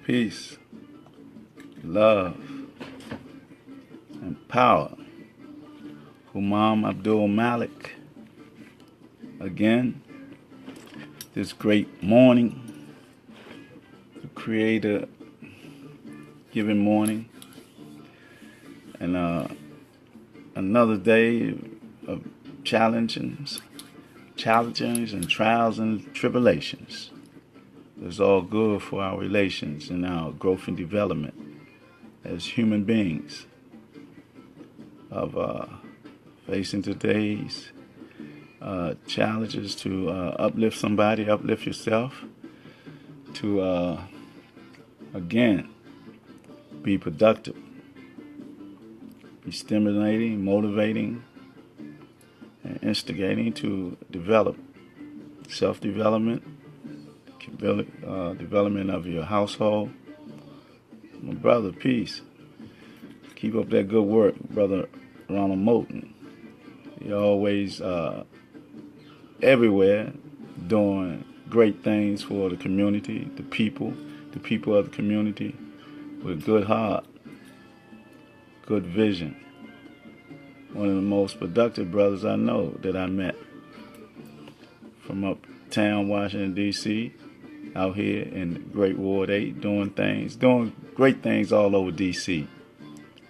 peace, love, and power. Humam Abdulmalik. Again, this great morning, the Creator given morning, and another day of challenges and trials and tribulations. It's all good for our relations and our growth and development as human beings of facing today's challenges to uplift somebody, uplift yourself, to again be productive, be stimulating, motivating, and instigating to develop self-development, development of your household. My brother, peace. Keep up that good work, Brother Ronald Moulton. You're always everywhere doing great things for the community, the people of the community, with good heart, good vision. One of the most productive brothers I know that I met from uptown Washington, D.C., out here in Great Ward 8, doing great things all over D.C.,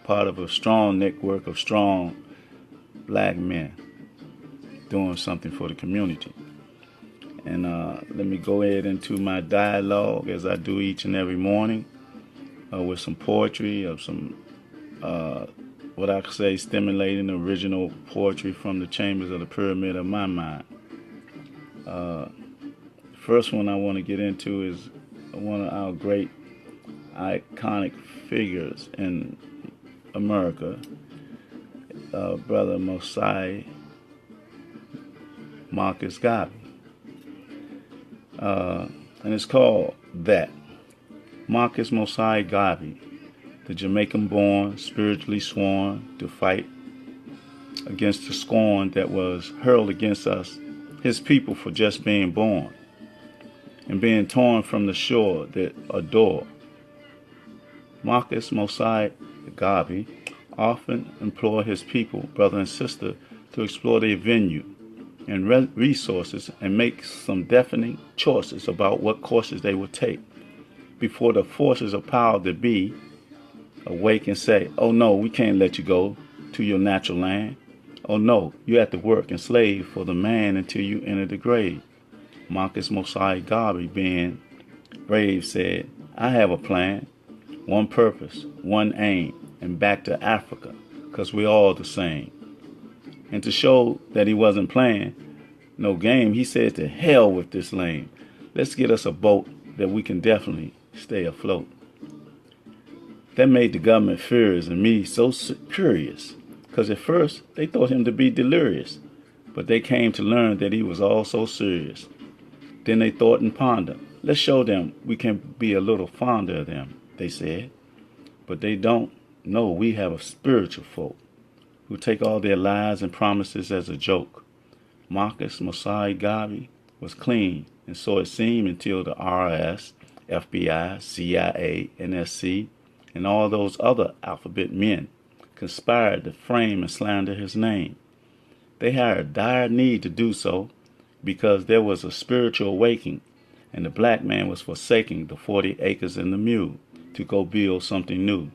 part of a strong network of strong black men doing something for the community. And let me go ahead into my dialogue as I do each and every morning with some poetry of some, what I could say, stimulating original poetry from the chambers of the pyramid of my mind. First one I want to get into is one of our great iconic figures in America, Brother Mosai Marcus Garvey. And it's called that. Marcus Mosai Garvey, the Jamaican-born, spiritually sworn to fight against the scorn that was hurled against us, his people, for just being born and being torn from the shore that adore. Marcus Mosai Garvey often implored his people, brother and sister, to explore their venue and resources and make some definite choices about what courses they would take before the forces of power that be awake and say, oh no, we can't let you go to your natural land. Oh no, you have to work and slave for the man until you enter the grave. Marcus Mosai Garvey, being brave, said, I have a plan, one purpose, one aim, and back to Africa, because we're all the same. And to show that he wasn't playing no game, he said, to hell with this lame. Let's get us a boat that we can definitely stay afloat. That made the government furious and me so curious, because at first they thought him to be delirious, but they came to learn that he was all so serious. Then they thought and pondered, let's show them we can be a little fonder of them, they said. But they don't know we have a spiritual folk who take all their lies and promises as a joke. Marcus Mosai Garvey was clean, and so it seemed, until the IRS, FBI, CIA, NSC, and all those other alphabet men conspired to frame and slander his name. They had a dire need to do so because there was a spiritual awakening, and the black man was forsaking the 40 acres and the mule to go build something new.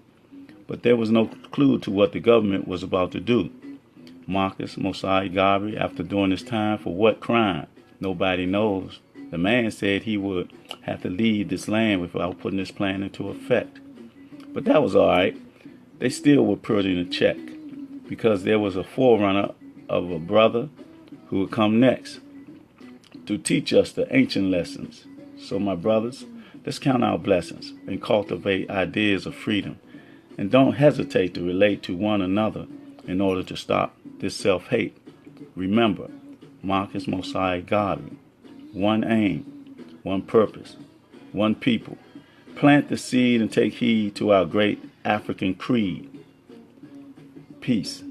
But there was no clue to what the government was about to do. Marcus Mosai Garvey, after doing his time for what crime? Nobody knows. The man said he would have to leave this land without putting his plan into effect. But that was all right. They still were putting a check, because there was a forerunner of a brother who would come next to teach us the ancient lessons. So my brothers, let's count our blessings and cultivate ideas of freedom, and don't hesitate to relate to one another in order to stop this self-hate. Remember, Marcus Mosai Garvey, one aim, one purpose, one people. Plant the seed and take heed to our great African creed. Peace.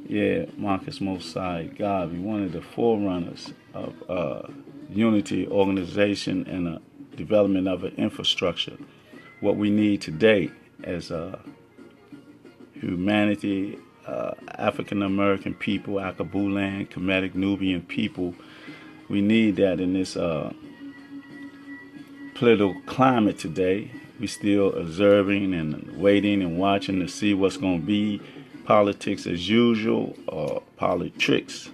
Yeah, Marcus Mosai Garvey, one of the forerunners of unity, organization, and development of an infrastructure. What we need today as humanity, African American people, Akabulan, Kemetic, Nubian people, we need that in this political climate today. We still observing and waiting and watching to see what's going to be politics as usual or politics.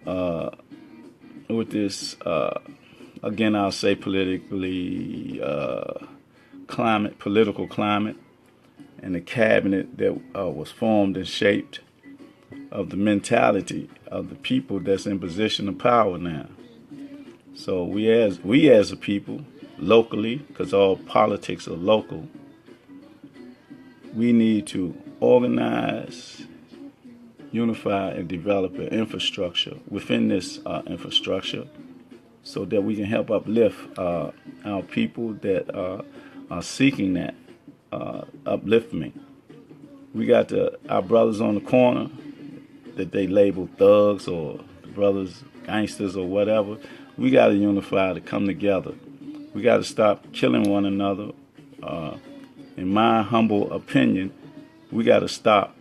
With this, again, I'll say politically political climate, and the cabinet that was formed and shaped of the mentality of the people that's in position of power now. So we as a people, locally, because all politics are local, we need to organize, unify, and develop an infrastructure within this infrastructure so that we can help uplift our people that are seeking that upliftment. We got our brothers on the corner that they label thugs or brothers, gangsters or whatever. We got to unify to come together. We got to stop killing one another. In my humble opinion, we got to stop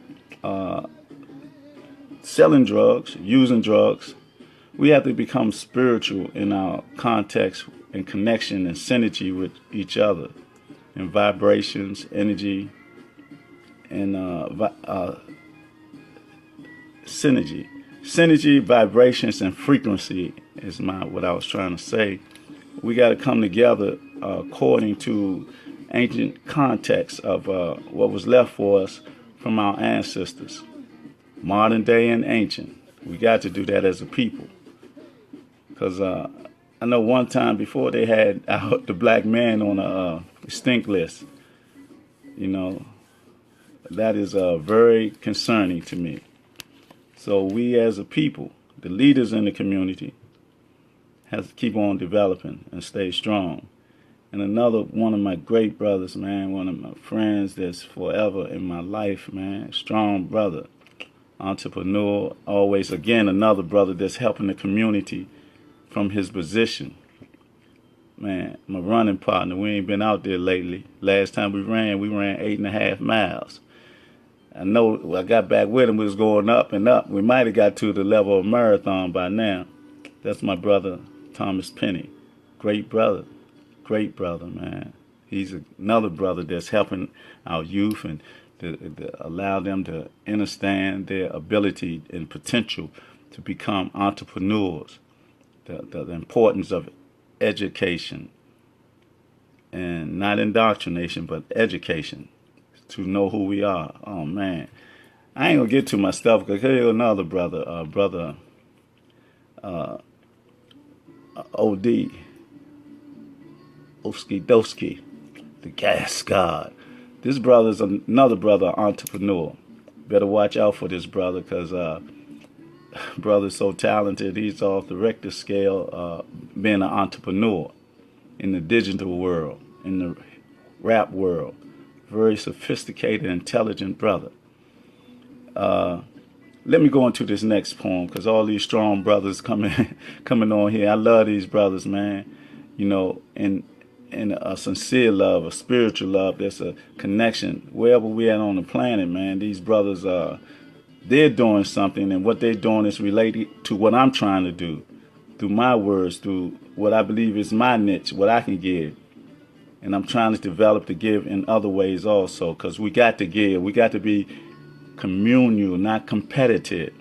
selling drugs, using drugs. We have to become spiritual in our context and connection and synergy with each other, and vibrations, energy, and synergy. Synergy, vibrations, and frequency is what I was trying to say. We got to come together according to ancient context of what was left for us from our ancestors, modern day and ancient. We got to do that as a people. Because I know one time before they had the black man on a stink list. You know, that is very concerning to me. So we as a people, the leaders in the community, have to keep on developing and stay strong. And another one of my great brothers, man, one of my friends that's forever in my life, man, strong brother, entrepreneur, always, again, another brother that's helping the community from his position. Man, my running partner, we ain't been out there lately. Last time we ran 8.5 miles. I know I got back with him, we was going up and up. We might have got to the level of marathon by now. That's my brother, Thomas Penny. Great brother, man. He's another brother that's helping our youth and to allow them to understand their ability and potential to become entrepreneurs. The importance of education, and not indoctrination, but education, to know who we are. Oh man, I ain't gonna get to my stuff because here's another brother, brother OD, Oski Doski, the gas god. This brother's another brother entrepreneur. Better watch out for this brother because brother's so talented. He's off the Richter scale, being an entrepreneur in the digital world, in the rap world. Very sophisticated, intelligent brother. Let me go into this next poem because all these strong brothers coming on here. I love these brothers, man. You know, and a sincere love, a spiritual love. There's a connection wherever we at on the planet, man. These brothers they're doing something, and what they're doing is related to what I'm trying to do through my words, through what I believe is my niche, what I can give. And I'm trying to develop to give in other ways also, because we got to give. We got to be communal, not competitive.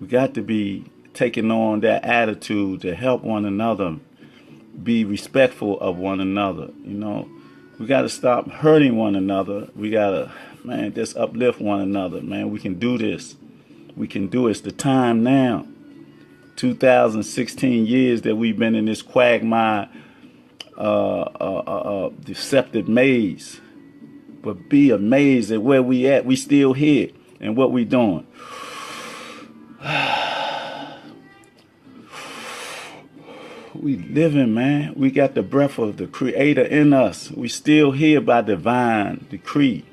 We got to be taking on that attitude to help one another, be respectful of one another. You know, we got to stop hurting one another. We got to, man, just uplift one another, man. We can do this. We can do it. It's the time now. 2016 years that we've been in this quagmire, deceptive maze. But be amazed at where we at. We still here and what we doing. We living, man. We got the breath of the Creator in us. We still here by divine decree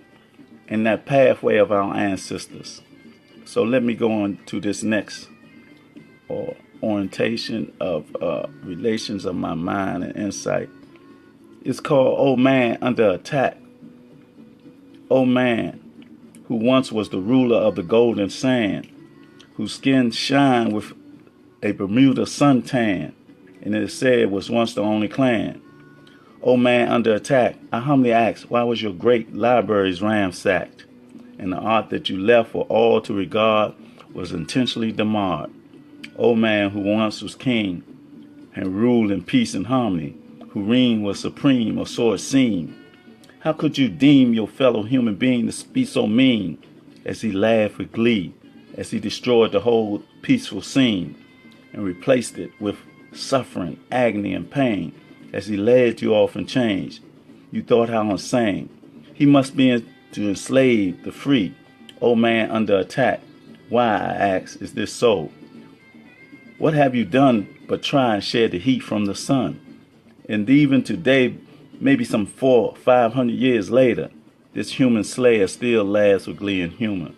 in that pathway of our ancestors. So let me go on to this next, or orientation of relations of my mind and insight. It's called Old Man Under Attack. Old man, who once was the ruler of the golden sand, whose skin shined with a Bermuda suntan, and it is said was once the only clan. Old man under attack, I humbly ask, why was your great libraries ransacked, and the art that you left for all to regard was intentionally demarred? Old man who once was king and ruled in peace and harmony, who reigned was supreme or so it seemed. How could you deem your fellow human being to be so mean, as he laughed with glee, as he destroyed the whole peaceful scene and replaced it with suffering, agony, and pain, as he led you off in chains? You thought how insane. He must be to enslave the free. Old man under attack. Why, I ask, is this so? What have you done but try and shed the heat from the sun? And even today, maybe some 400 or 500 years later, this human slayer still laughs with glee and humor.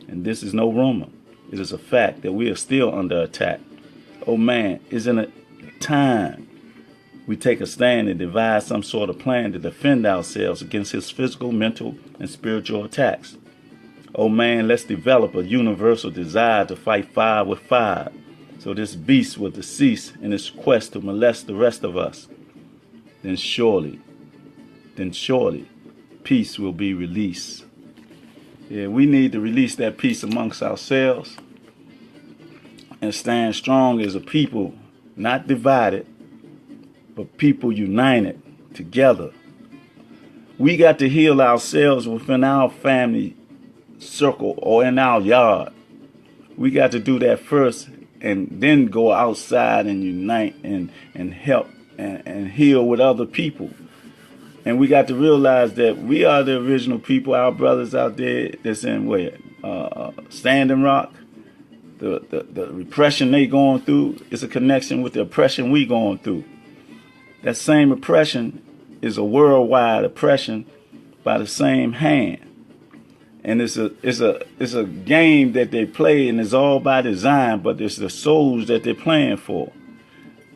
And this is no rumor. It is a fact that we are still under attack. Oh man, isn't it time we take a stand and devise some sort of plan to defend ourselves against his physical, mental, and spiritual attacks? Oh man, let's develop a universal desire to fight fire with fire, so this beast will cease in its quest to molest the rest of us. Then surely, peace will be released. Yeah, we need to release that peace amongst ourselves and stand strong as a people, not divided, but people united together. We got to heal ourselves within our family circle or in our yard. We got to do that first and then go outside and unite and help and heal with other people. And we got to realize that we are the original people, our brothers out there that's in where? Standing Rock. The repression they going through is a connection with the oppression we going through. That same oppression is a worldwide oppression by the same hand. And it's a game that they play, and it's all by design, but it's the souls that they're playing for,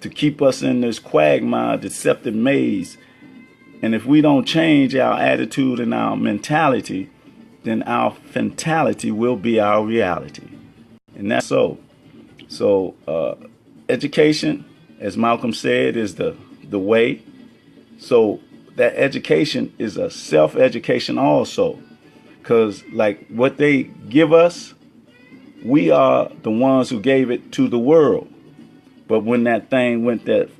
to keep us in this quagmire, deceptive maze. And if we don't change our attitude and our mentality, then our fatality will be our reality. And that's so. So education, as Malcolm said, is the way. So that education is a self-education also. Because like what they give us, we are the ones who gave it to the world. But when that thing went that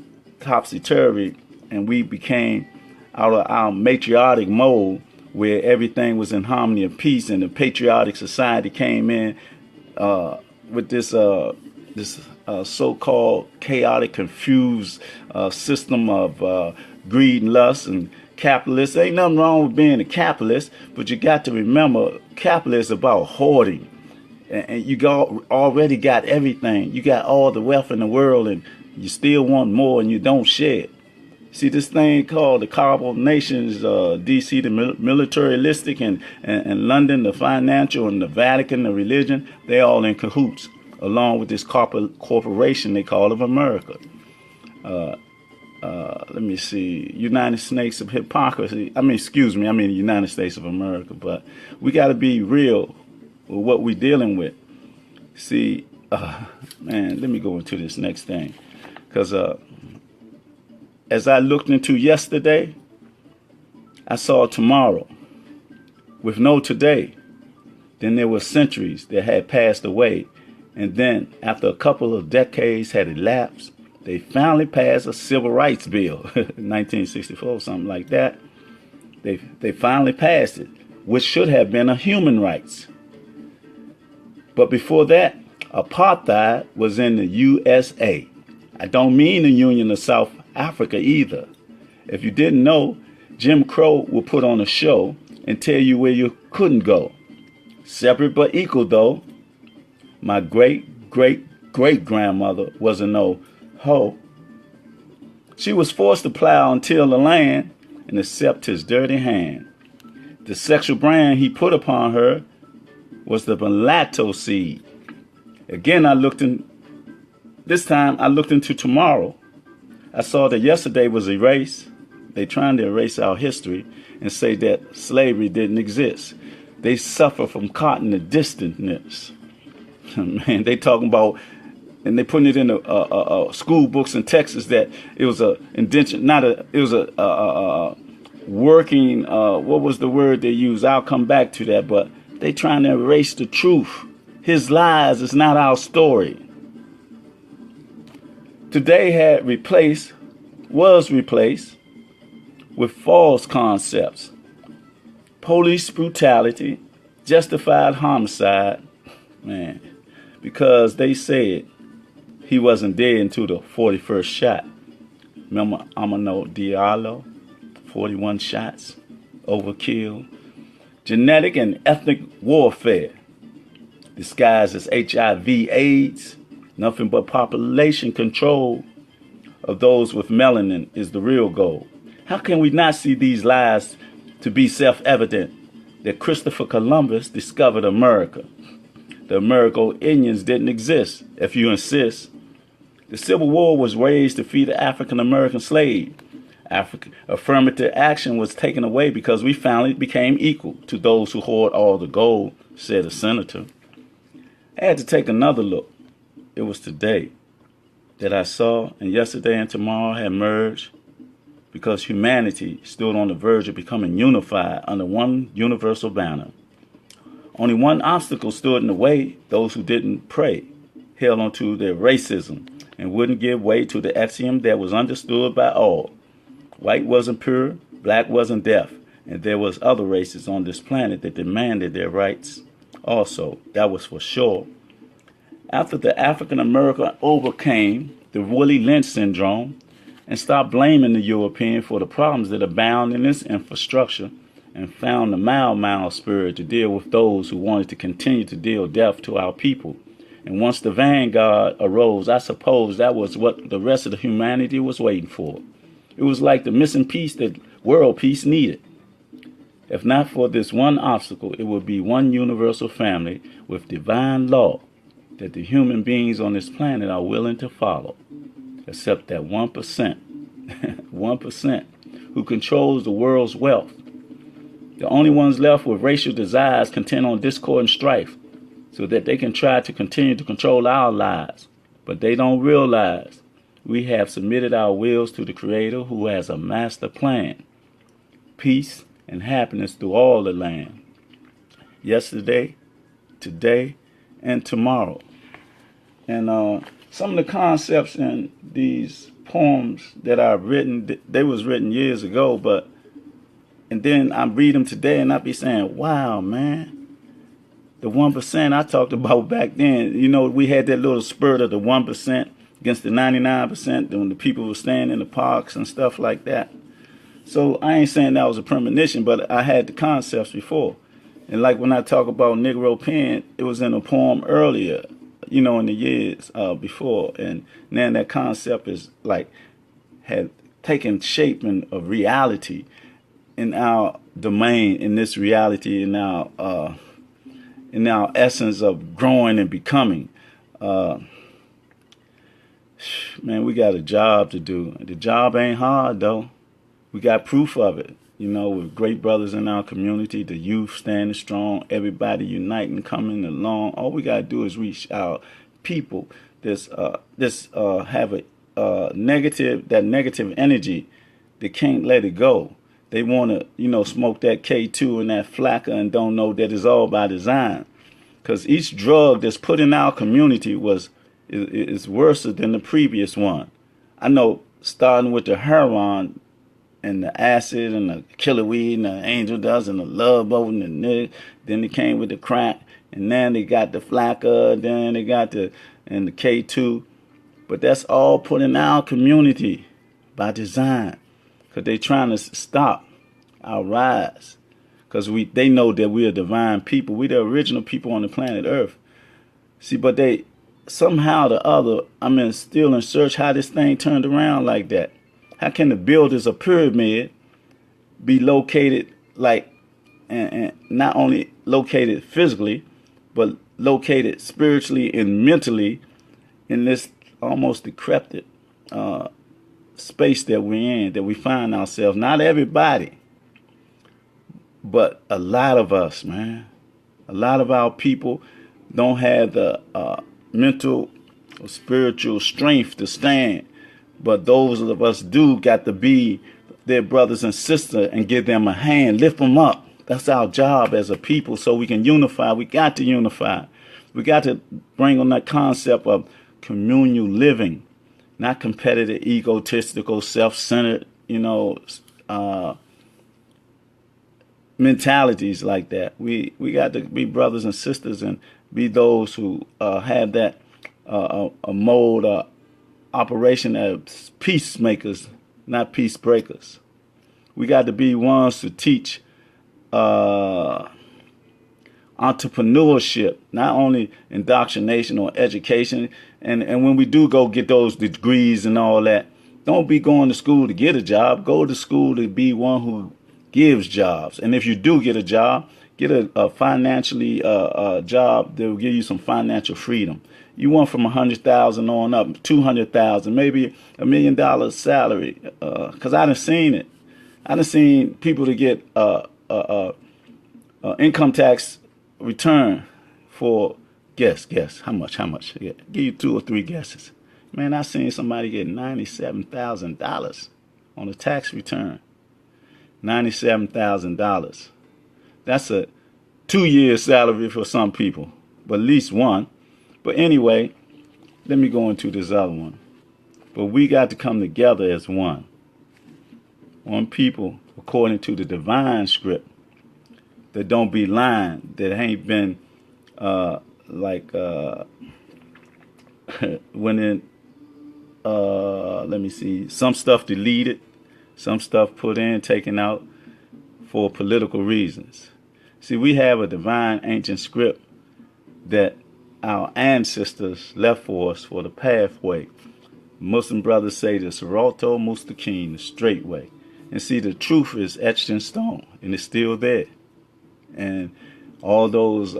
topsy-turvy and we became out of our matriarchic mode, where everything was in harmony and peace, and the patriotic society came in with this so-called chaotic, confused system of greed and lust and capitalists. Ain't nothing wrong with being a capitalist, but you got to remember, capitalism is about hoarding. And you already got everything. You got all the wealth in the world, and you still want more, and you don't share it. See, this thing called the Carbon Nations, D.C. the militaristic, and London the financial, and the Vatican the religion, they all in cahoots, along with this corporation they call of America. Let me see, United States of hypocrisy. I mean the United States of America. But we got to be real with what we're dealing with. See, man, let me go into this next thing. Because as I looked into yesterday, I saw tomorrow with no today. Then there were centuries that had passed away. And then after a couple of decades had elapsed, they finally passed a civil rights bill, 1964, something like that. They finally passed it, which should have been a human rights. But before that, apartheid was in the USA. I don't mean the Union of South Africa either. If you didn't know, Jim Crow will put on a show and tell you where you couldn't go. Separate but equal, though. My great-great-great-grandmother was a no hoe. She was forced to plow and till the land and accept his dirty hand. The sexual brand he put upon her was the mulatto seed. Again, I looked this time I looked into tomorrow. I saw that yesterday was erased. They trying to erase our history and say that slavery didn't exist. They suffer from cognitive dissonance. Man, they talking about, and they putting it in the school books in Texas that it was a indenture, it was a working, what was the word they used? I'll come back to that, but they trying to erase the truth. His lies is not our story. Today was replaced with false concepts. Police brutality, justified homicide, man, because they said he wasn't dead until the 41st shot. Remember Amano Diallo, 41 shots, overkill. Genetic and ethnic warfare, disguised as HIV/AIDS. Nothing but population control of those with melanin is the real goal. How can we not see these lies to be self-evident that Christopher Columbus discovered America? The American Indians didn't exist, if you insist. The Civil War was waged to free the African-American slave. Affirmative action was taken away because we finally became equal to those who hoard all the gold, said a senator. I had to take another look. It was today that I saw, and yesterday and tomorrow had merged, because humanity stood on the verge of becoming unified under one universal banner. Only one obstacle stood in the way: those who didn't pray, held onto their racism, and wouldn't give way to the axiom that was understood by all. White wasn't pure, black wasn't deaf, and there was other races on this planet that demanded their rights also. That was for sure. After the African American overcame the Willie Lynch syndrome and stopped blaming the European for the problems that abound in its infrastructure, and found the mild spirit to deal with those who wanted to continue to deal death to our people. And once the vanguard arose, I suppose that was what the rest of the humanity was waiting for. It was like the missing piece that world peace needed. If not for this one obstacle, it would be one universal family with divine law that the human beings on this planet are willing to follow, except that 1%, 1% who controls the world's wealth. The only ones left with racial desires contend on discord and strife so that they can try to continue to control our lives. But they don't realize we have submitted our wills to the Creator, who has a master plan, peace and happiness through all the land, yesterday, today, and tomorrow. And some of the concepts in these poems that I've written, they was written years ago, and then I read them today and I be saying, wow, man, the 1% I talked about back then, we had that little spurt of the 1% against the 99% when the people were staying in the parks and stuff like that. So I ain't saying that was a premonition, but I had the concepts before. And like when I talk about Negro pen, it was in a poem earlier, in the years before. And now that concept is had taken shape of reality in our domain, in this reality, in our essence of growing and becoming. Man, we got a job to do. The job ain't hard, though. We got proof of it, with great brothers in our community, the youth standing strong, everybody uniting, coming along. All we got to do is reach our people have a negative energy. They can't let it go. They want to, smoke that K2 and that flacker and don't know that it's all by design. Because each drug that's put in our community is worse than the previous one. I know, starting with the heroin and the acid and the killer weed and the angel dust and the love boat and then they came with the crack, and then they got the flacker, then they got the K2. But that's all put in our community by design, because they trying to stop our rise, because they know that we are divine people. We the original people on the planet Earth. See, but they somehow or other, still in search how this thing turned around like that. How can the builders of pyramid be located and not only located physically, but located spiritually and mentally in this almost decrepit space that we're in, that we find ourselves. Not everybody, but a lot of us, man. A lot of our people don't have the mental or spiritual strength to stand. But those of us do got to be their brothers and sisters and give them a hand, lift them up. That's our job as a people, so we can unify. We got to unify. We got to bring on that concept of communal living, not competitive, egotistical, self-centered, mentalities like that. We got to be brothers and sisters and be those who have that a mode operation as peacemakers, not peace breakers. We got to be ones to teach entrepreneurship, not only indoctrination or education. And when we do go get those degrees and all that, don't be going to school to get a job. Go to school to be one who gives jobs. And if you do get a job, get a financially job that will give you some financial freedom. You want from 100,000 on up, 200,000, maybe $1 million salary. Because I done seen it. I done seen people to get income tax return for guess how much? Yeah, give you 2 or 3 guesses. Man, I seen somebody get $97,000 on a tax return. $97,000. That's a 2-year salary for some people, but at least one. But anyway, let me go into this other one. But we got to come together as one. One people, according to the divine script, that don't be lying, that ain't been when in let me see, some stuff deleted, some stuff put in, taken out for political reasons. See, we have a divine ancient script that our ancestors left for us for the pathway. Muslim brothers say the Sirato Mustaqim, the straight way. And see, the truth is etched in stone, and it's still there. And all those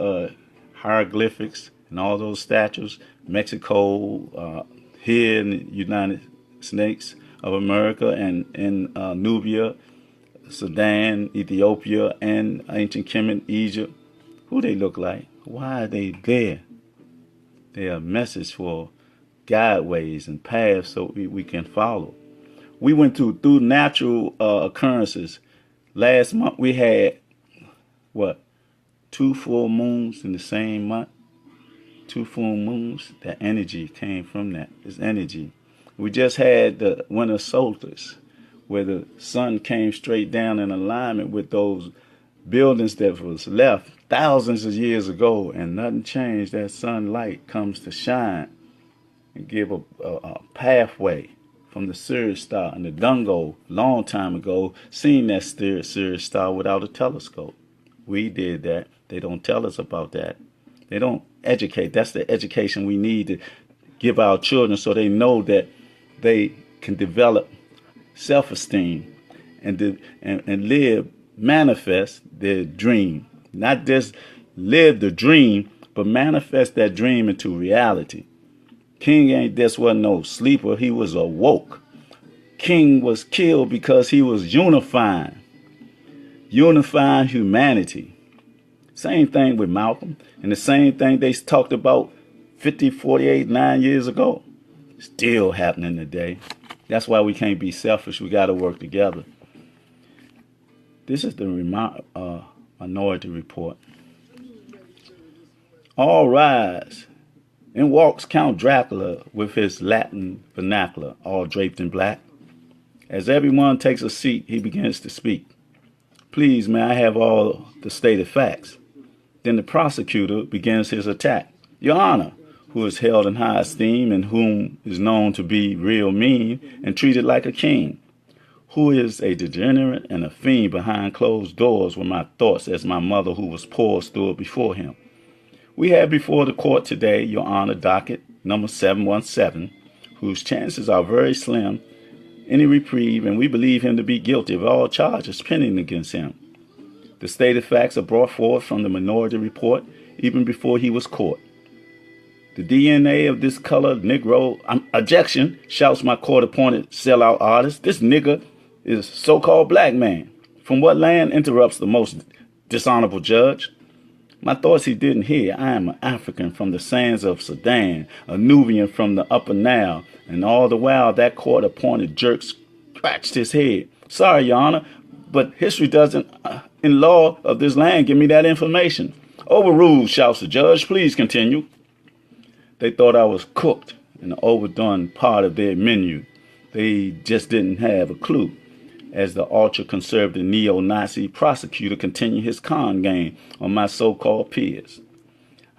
hieroglyphics and all those statues, Mexico, here in the United States of America, and in Nubia, Sudan, Ethiopia, and ancient Kemet, Egypt, who they look like? Why are they there? They are a message for guideways and paths so we can follow. We went through natural occurrences. Last month we had, 2 full moons in the same month? 2 full moons. That energy came from that. It's energy. We just had the winter solstice, where the sun came straight down in alignment with those buildings that was left thousands of years ago, and nothing changed. That sunlight comes to shine and give a pathway from the Sirius star. And the Dungo, long time ago, seen that Sirius star without a telescope. We did that. They don't tell us about that. They don't educate. That's the education we need to give our children, so they know that they can develop self-esteem and live, manifest their dream. Not just live the dream, but manifest that dream into reality. King ain't just wasn't no sleeper. He was awoke. King was killed because he was unifying humanity. Same thing with Malcolm, and the same thing they talked about 50, 48, 9 years ago. Still happening today. That's why we can't be selfish. We got to work together. This is the Minority Report. All rise. In walks Count Dracula with his Latin vernacular, all draped in black. As everyone takes a seat, he begins to speak. Please, may I have all the stated facts? Then the prosecutor begins his attack. Your Honor, who is held in high esteem and whom is known to be real mean and treated like a king, who is a degenerate and a fiend behind closed doors were my thoughts as my mother who was poor stood before him. We have before the court today, Your Honor, docket number 717, whose chances are very slim, any reprieve, and we believe him to be guilty of all charges pending against him. The stated facts are brought forth from the Minority Report even before he was caught. The DNA of this colored Negro, objection, shouts my court-appointed sellout artist. This nigger is so-called black man. From what land, interrupts the most dishonorable judge. My thoughts he didn't hear. I am an African from the sands of Sudan, a Nubian from the upper Nile, and all the while that court-appointed jerk scratched his head. Sorry, Your Honor, but history doesn't, in law of this land, give me that information. Overruled, shouts the judge. Please continue. They thought I was cooked in the overdone part of their menu. They just didn't have a clue. As the ultra-conservative neo-Nazi prosecutor continued his con game on my so-called peers.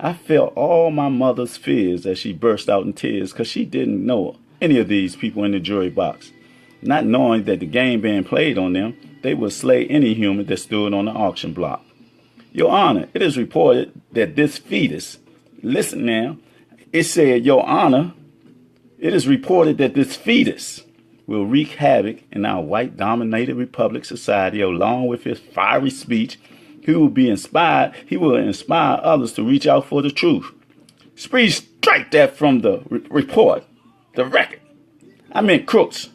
I felt all my mother's fears as she burst out in tears because she didn't know any of these people in the jury box. Not knowing that the game being played on them, they would slay any human that stood on the auction block. Your Honor, it is reported that this fetus, listen now, it said, Your Honor, it is reported that this fetus will wreak havoc in our white-dominated republic society. Along with his fiery speech, he will inspire others to reach out for the truth. Please strike that from the report, the record. I meant crooks.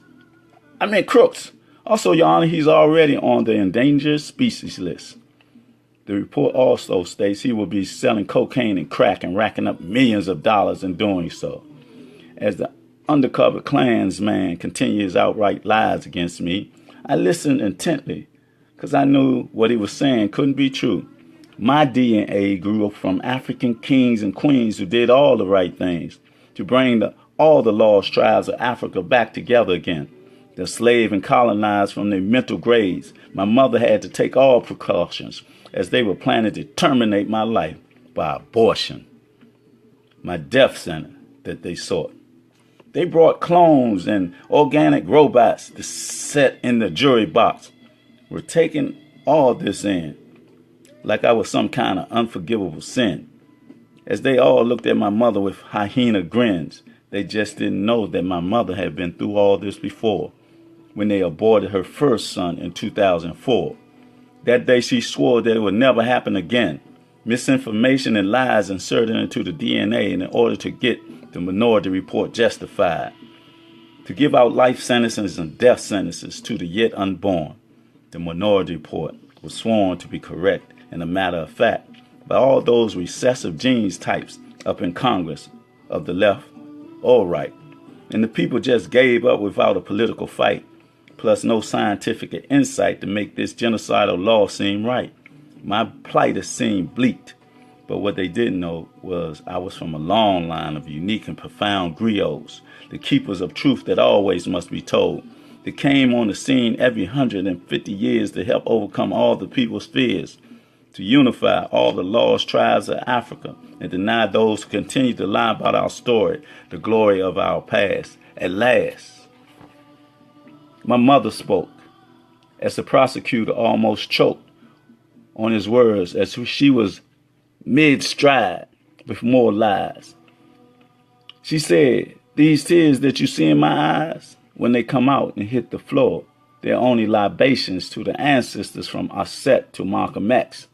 Also, Your Honor, he's already on the endangered species list. The report also states he will be selling cocaine and crack and racking up millions of dollars in doing so. As the undercover Klansman continued his outright lies against me, I listened intently because I knew what he was saying couldn't be true. My DNA grew up from African kings and queens who did all the right things to bring all the lost tribes of Africa back together again. The slave and colonized from their mental graves. My mother had to take all precautions as they were planning to terminate my life by abortion. My death sentence that they sought. They brought clones and organic robots to set in the jury box. We're taking all this in like I was some kind of unforgivable sin. As they all looked at my mother with hyena grins, they just didn't know that my mother had been through all this before when they aborted her first son in 2004. That day she swore that it would never happen again. Misinformation and lies inserted into the DNA in order to get the minority report justified. To give out life sentences and death sentences to the yet unborn. The minority report was sworn to be correct and a matter of fact by all those recessive genes types up in Congress of the left or right. And the people just gave up without a political fight. Plus no scientific insight to make this genocidal law seem right. My plight seemed bleak, but what they didn't know was I was from a long line of unique and profound griots, the keepers of truth that always must be told, that came on the scene every 150 years to help overcome all the people's fears, to unify all the lost tribes of Africa and deny those who continue to lie about our story, the glory of our past. At last, my mother spoke, as the prosecutor almost choked on his words as she was mid-stride with more lies. She said, these tears that you see in my eyes, when they come out and hit the floor, they're only libations to the ancestors from Aset to Malcolm X.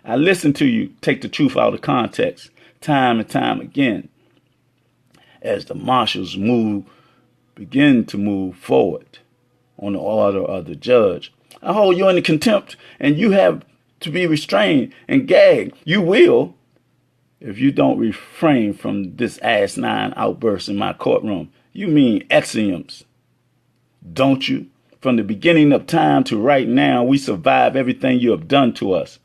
I listened to you take the truth out of context time and time again as the marshals begin to move forward on the order of the judge. I hold you in contempt and you have to be restrained and gagged. You will if you don't refrain from this asinine outburst in my courtroom. You mean axioms, don't you? From the beginning of time to right now, we survive everything you have done to us,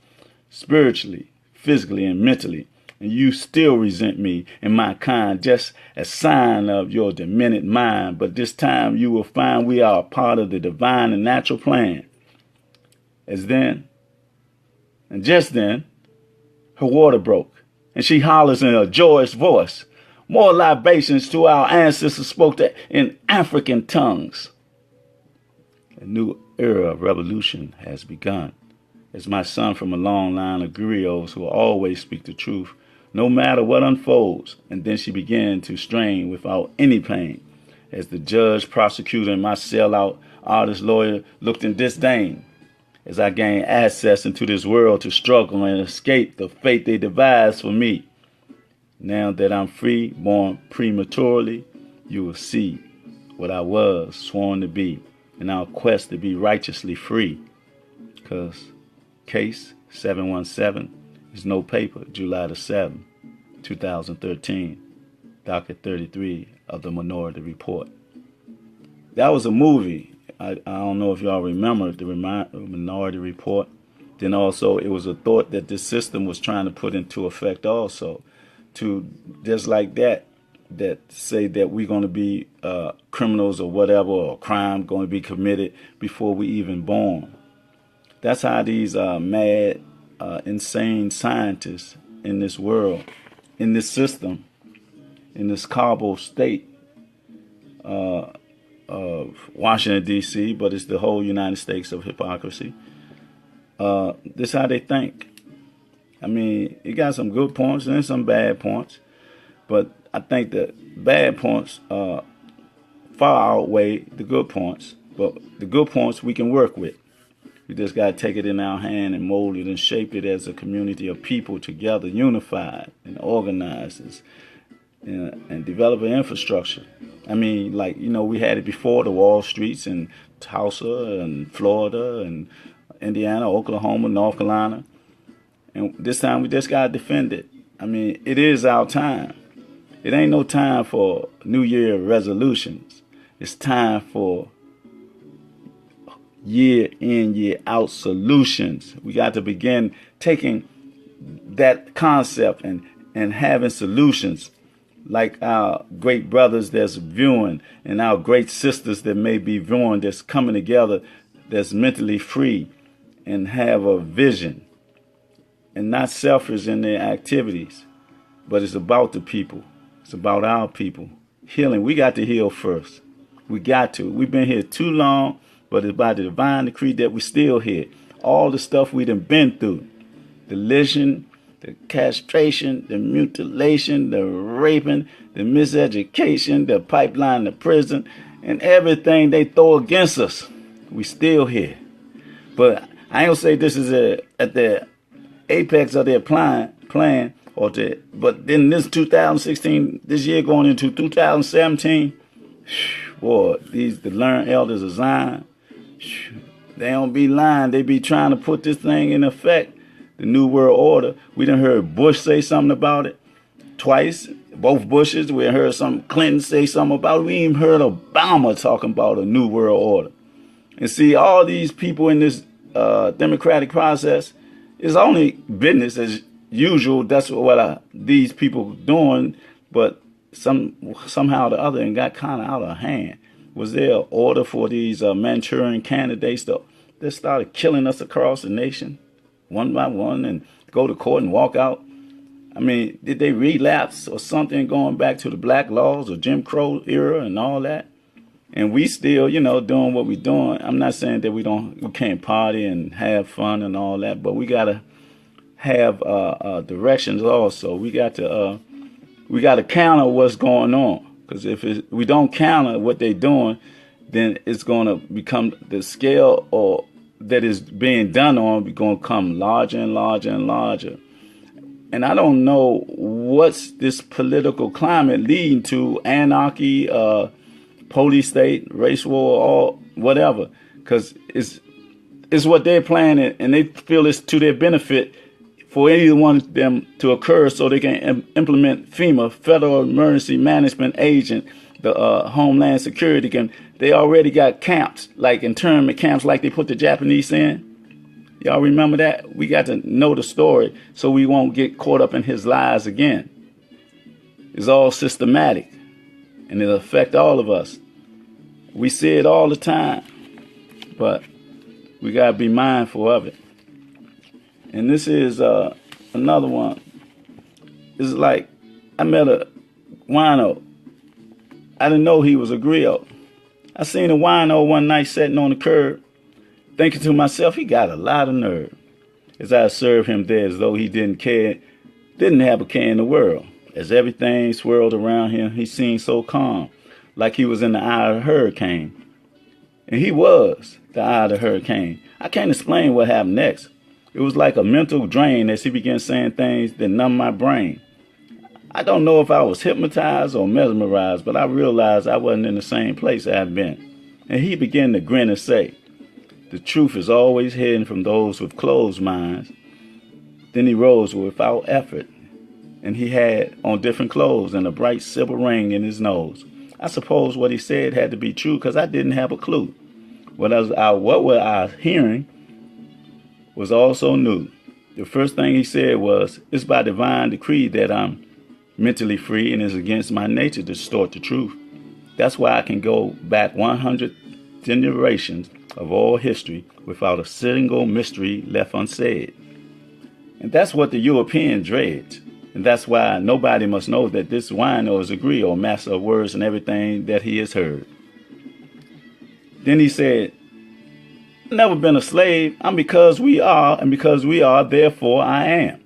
spiritually, physically, and mentally. And you still resent me and my kind, just a sign of your diminished mind. But this time you will find we are a part of the divine and natural plan. As then, and just then, her water broke, and she hollers in a joyous voice, more libations to our ancestors spoke in African tongues. A new era of revolution has begun. As my son from a long line of griots who will always speak the truth, no matter what unfolds. And then she began to strain without any pain, as the judge, prosecutor, and my sellout artist lawyer looked in disdain, as I gained access into this world to struggle and escape the fate they devised for me. Now that I'm free, born prematurely, you will see what I was sworn to be in our quest to be righteously free. Because case 717 is no paper, July the 7th, 2013, docket 33 of the Minority Report. That was a movie. I don't know if y'all remember the Minority Report. Then also it was a thought that this system was trying to put into effect also, to just like that say that we're going to be criminals or whatever, or crime going to be committed before we even born. That's how these mad, insane scientists in this world, in this system, in this Cabo state of Washington, D.C., but it's the whole United States of hypocrisy. This is how they think. I mean, it got some good points and some bad points, but I think the bad points far outweigh the good points. But the good points we can work with. We just got to take it in our hand and mold it and shape it as a community of people together, unified and organized, and develop an infrastructure. I mean, like, we had it before, the Wall Streets in Tulsa and Florida and Indiana, Oklahoma, North Carolina. And this time we just got to defend it. I mean, it is our time. It ain't no time for New Year resolutions. It's time for year in, year out solutions. We got to begin taking that concept and having solutions, like our great brothers that's viewing and our great sisters that may be viewing, that's coming together, that's mentally free and have a vision and not selfish in their activities. But it's about the people. It's about our people. Healing. We got to heal first. We got to. We've been here too long, but it's by the divine decree that we're still here. All the stuff we done been through. The lesion, the castration, the mutilation, the raping, the miseducation, the pipeline to prison, and everything they throw against us. We still here. But I ain't gonna say this is at the apex of their plan, but then this 2016, this year going into 2017, boy, the learned elders of Zion, they don't be lying. They be trying to put this thing in effect, the New World Order. We done heard Bush say something about it twice, both Bushes. We heard Clinton say something about it. We even heard Obama talking about a New World Order. And see, all these people in this democratic process is only business as usual. That's what these people doing, but somehow or the other, and got kind of out of hand. Was there an order for these Manchurian candidates that started killing us across the nation, one by one, and go to court and walk out? I mean, did they relapse or something, going back to the black laws or Jim Crow era and all that? And we still, doing what we're doing. I'm not saying that we can't party and have fun and all that, but we gotta have directions also. We got to counter what's going on, because if we don't counter what they're doing, then it's going to become the scale or that is being done on going to come larger and larger and larger. And I don't know what's this political climate leading to: anarchy, police state, race war, or whatever, because it's what they're planning, and they feel it's to their benefit for either one of them to occur, so they can implement FEMA, Federal Emergency Management Agent, the Homeland Security. They already got camps, like internment camps, like they put the Japanese in. Y'all remember that? We got to know the story so we won't get caught up in his lies again. It's all systematic, and it'll affect all of us. We see it all the time, but we got to be mindful of it. And this is another one. It's like, I met a wino. I didn't know he was a griot. I seen a wino one night sitting on the curb, thinking to myself, he got a lot of nerve. As I observed him there, as though he didn't have a care in the world. As everything swirled around him, he seemed so calm, like he was in the eye of a hurricane. And he was the eye of the hurricane. I can't explain what happened next. It was like a mental drain as he began saying things that numbed my brain. I don't know if I was hypnotized or mesmerized, but I realized I wasn't in the same place I'd been. And he began to grin and say, "The truth is always hidden from those with closed minds." Then he rose without effort, and he had on different clothes and a bright silver ring in his nose. I suppose what he said had to be true because I didn't have a clue. What I was hearing was also new. The first thing he said was, "It's by divine decree that I'm mentally free, and it's against my nature to distort the truth. That's why I can go back 100 generations of all history without a single mystery left unsaid." And that's what the European dreads. And that's why nobody must know that this wino is a griot, master of words and everything that he has heard. Then he said, "Never been a slave. I'm because we are, and because we are, therefore I am."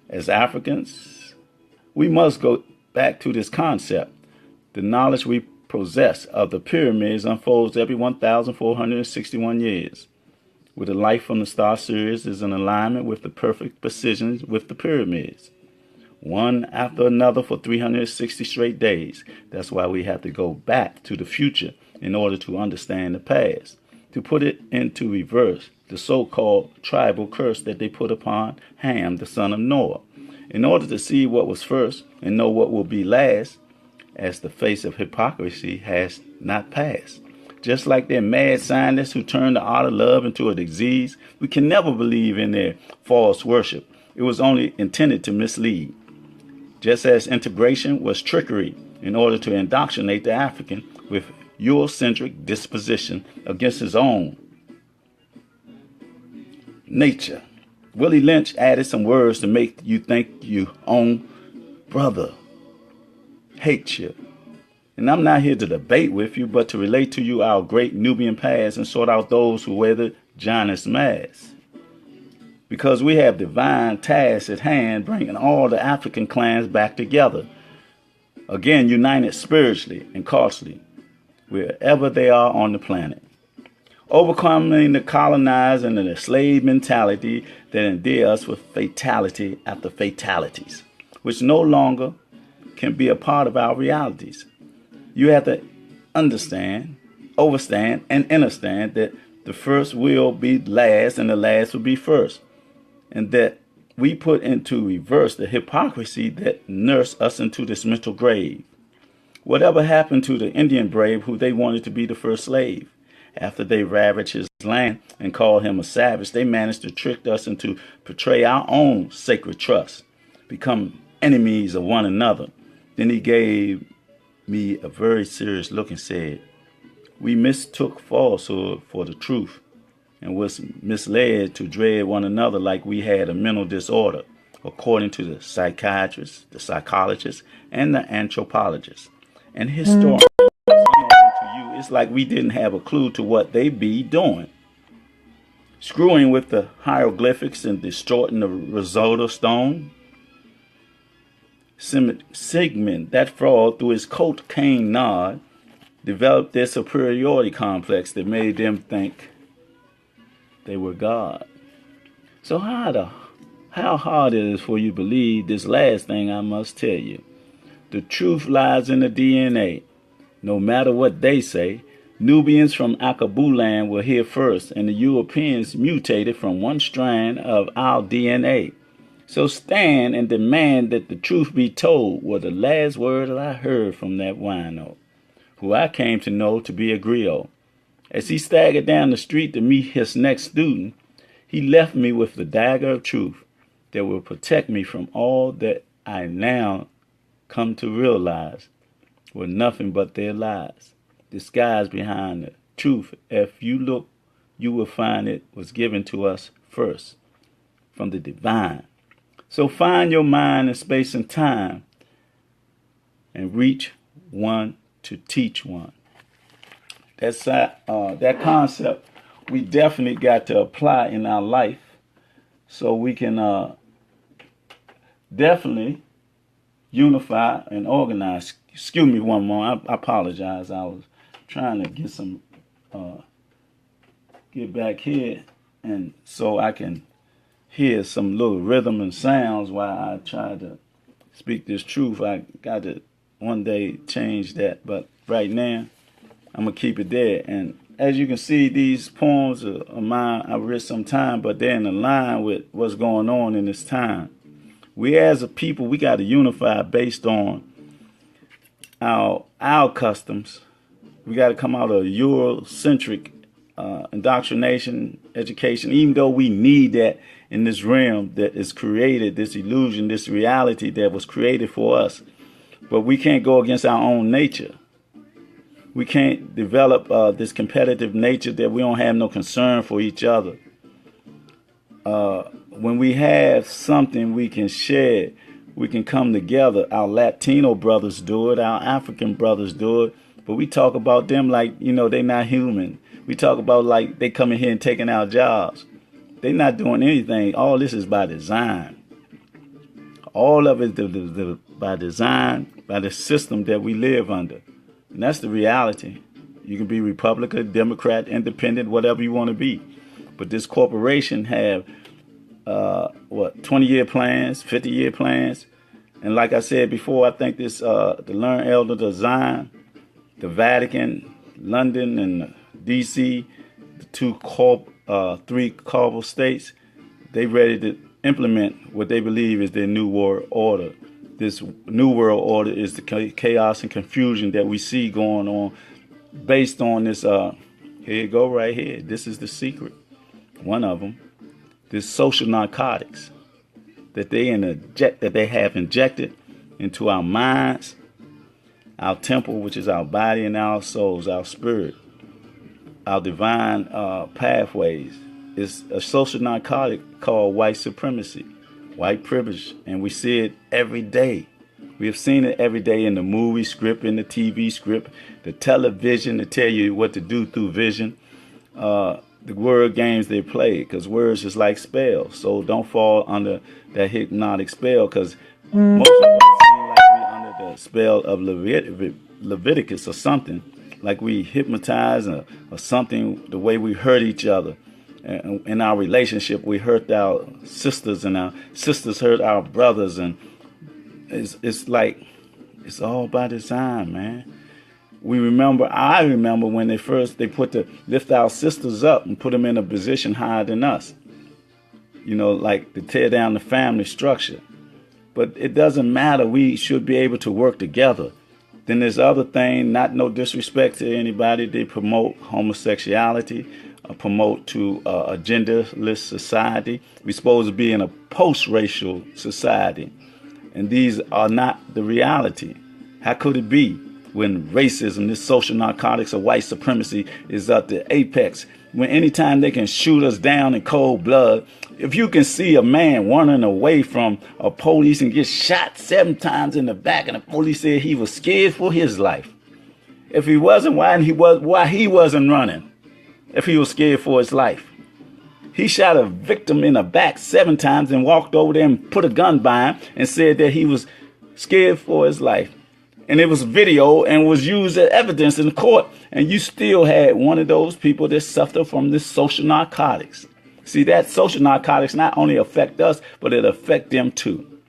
As Africans, we must go back to this concept. The knowledge we possess of the pyramids unfolds every 1,461 years. With the light from the star Sirius is in alignment with the perfect precision with the pyramids, one after another for 360 straight days. That's why we have to go back to the future in order to understand the past, to put it into reverse, the so-called tribal curse that they put upon Ham, the son of Noah, in order to see what was first and know what will be last, as the face of hypocrisy has not passed. Just like their mad scientists who turned the art of love into a disease, we can never believe in their false worship. It was only intended to mislead. Just as integration was trickery in order to indoctrinate the African with Eurocentric disposition against his own nature. Willie Lynch added some words to make you think your own brother hates you. And I'm not here to debate with you, but to relate to you our great Nubian past and sort out those who wear the Janus mask. Because we have divine tasks at hand, bringing all the African clans back together, again united spiritually and culturally, wherever they are on the planet. Overcoming the colonized and the slave mentality that endear us with fatality after fatalities, which no longer can be a part of our realities. You have to understand, overstand, and understand that the first will be last and the last will be first. And that we put into reverse the hypocrisy that nursed us into this mental grave. Whatever happened to the Indian brave who they wanted to be the first slave? After they ravaged his land and called him a savage, they managed to trick us into portray our own sacred trust, become enemies of one another. Then he gave me a very serious look and said, "We mistook falsehood for the truth and was misled to dread one another like we had a mental disorder, according to the psychiatrists, the psychologists, and the anthropologists. And historians, to you, it's like we didn't have a clue to what they be doing. Screwing with the hieroglyphics and distorting the Rosetta Stone. Sigmund, that fraud, through his cocaine nod, developed their superiority complex that made them think they were God. So how hard it is for you to believe this last thing I must tell you. The truth lies in the DNA. No matter what they say, Nubians from Akabuland were here first, and the Europeans mutated from one strand of our DNA. So stand and demand that the truth be told," were the last words that I heard from that wino, who I came to know to be a griot. As he staggered down the street to meet his next student, he left me with the dagger of truth that will protect me from all that I now come to realize were nothing but their lies, disguised behind the truth. If you look, you will find it was given to us first from the divine. So find your mind in space and time and reach one to teach one. That concept we definitely got to apply in our life so we can definitely unify and organize. Excuse me one more. I apologize. I was trying to get back here, and so I can hear some little rhythm and sounds while I try to speak this truth. I got to one day change that, but right now I'm gonna keep it there. And as you can see, these poems are mine. I read some time, but they're in line with what's going on in this time. We as a people, we got to unify based on our customs. We got to come out of Eurocentric indoctrination, education, even though we need that in this realm that is created, this illusion, this reality that was created for us. But we can't go against our own nature. We can't develop this competitive nature that we don't have no concern for each other. When we have something we can share, we can come together. Our Latino brothers do it, our African brothers do it, but we talk about them like, they're not human. We talk about like they coming here and taking our jobs. They're not doing anything. All this is by design. All of it is by design, by the system that we live under. And that's the reality. You can be Republican, Democrat, Independent, whatever you want to be. But this corporation have 20-year plans, 50-year plans. And like I said before, I think this the Learned Elder Design, the Vatican, London, and DC, the three cardinal states, they ready to implement what they believe is their new world order. This new world order is the chaos and confusion that we see going on based on this. Here you go right here. This is the secret. One of them. This social narcotics that they have injected into our minds, our temple, which is our body, and our souls, our spirit, our divine pathways. Is a social narcotic called white supremacy, white privilege, and we see it every day. We have seen it every day in the movie script, in the TV script, the television to tell you what to do through vision, the word games they play, because words is like spells. So don't fall under that hypnotic spell, because most of us seem like we're under the spell of Leviticus or something, like we hypnotized or something, the way we hurt each other. In our relationship, we hurt our sisters, and our sisters hurt our brothers, and it's like it's all by design, man. I remember when they lift our sisters up and put them in a position higher than us, like to tear down the family structure. But it doesn't matter. We should be able to work together. Then there's other thing, not no disrespect to anybody. They promote homosexuality, promote to a genderless society. We're supposed to be in a post-racial society. And these are not the reality. How could it be when racism, this social narcotics of white supremacy is at the apex? When anytime they can shoot us down in cold blood, if you can see a man running away from a police and get shot 7 times in the back, and the police said he was scared for his life. If he wasn't, why he wasn't running? If he was scared for his life. He shot a victim in the back 7 times and walked over there and put a gun by him and said that he was scared for his life. And it was video and was used as evidence in the court. And you still had one of those people that suffered from this social narcotics. See, that social narcotics not only affect us, but it affect them too.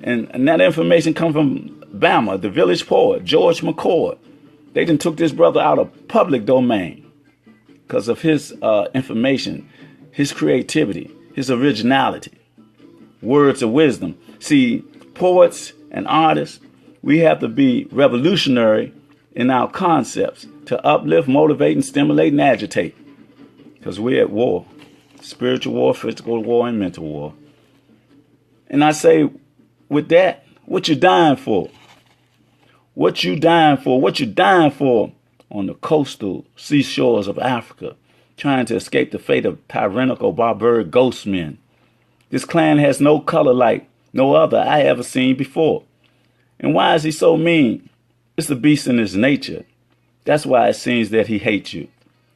And that information come from Bama, the village poet, George McCord. They done took this brother out of public domain because of his information, his creativity, his originality, words of wisdom. See, poets and artists, we have to be revolutionary in our concepts to uplift, motivate, and stimulate and agitate. Because we're at war. Spiritual war, physical war, and mental war. And I say, with that, what you dying for? What you dying for? What you dying for on the coastal seashores of Africa, trying to escape the fate of tyrannical, barbaric ghost men? This clan has no color like no other I ever seen before. And why is he so mean? It's the beast in his nature. That's why it seems that he hates you.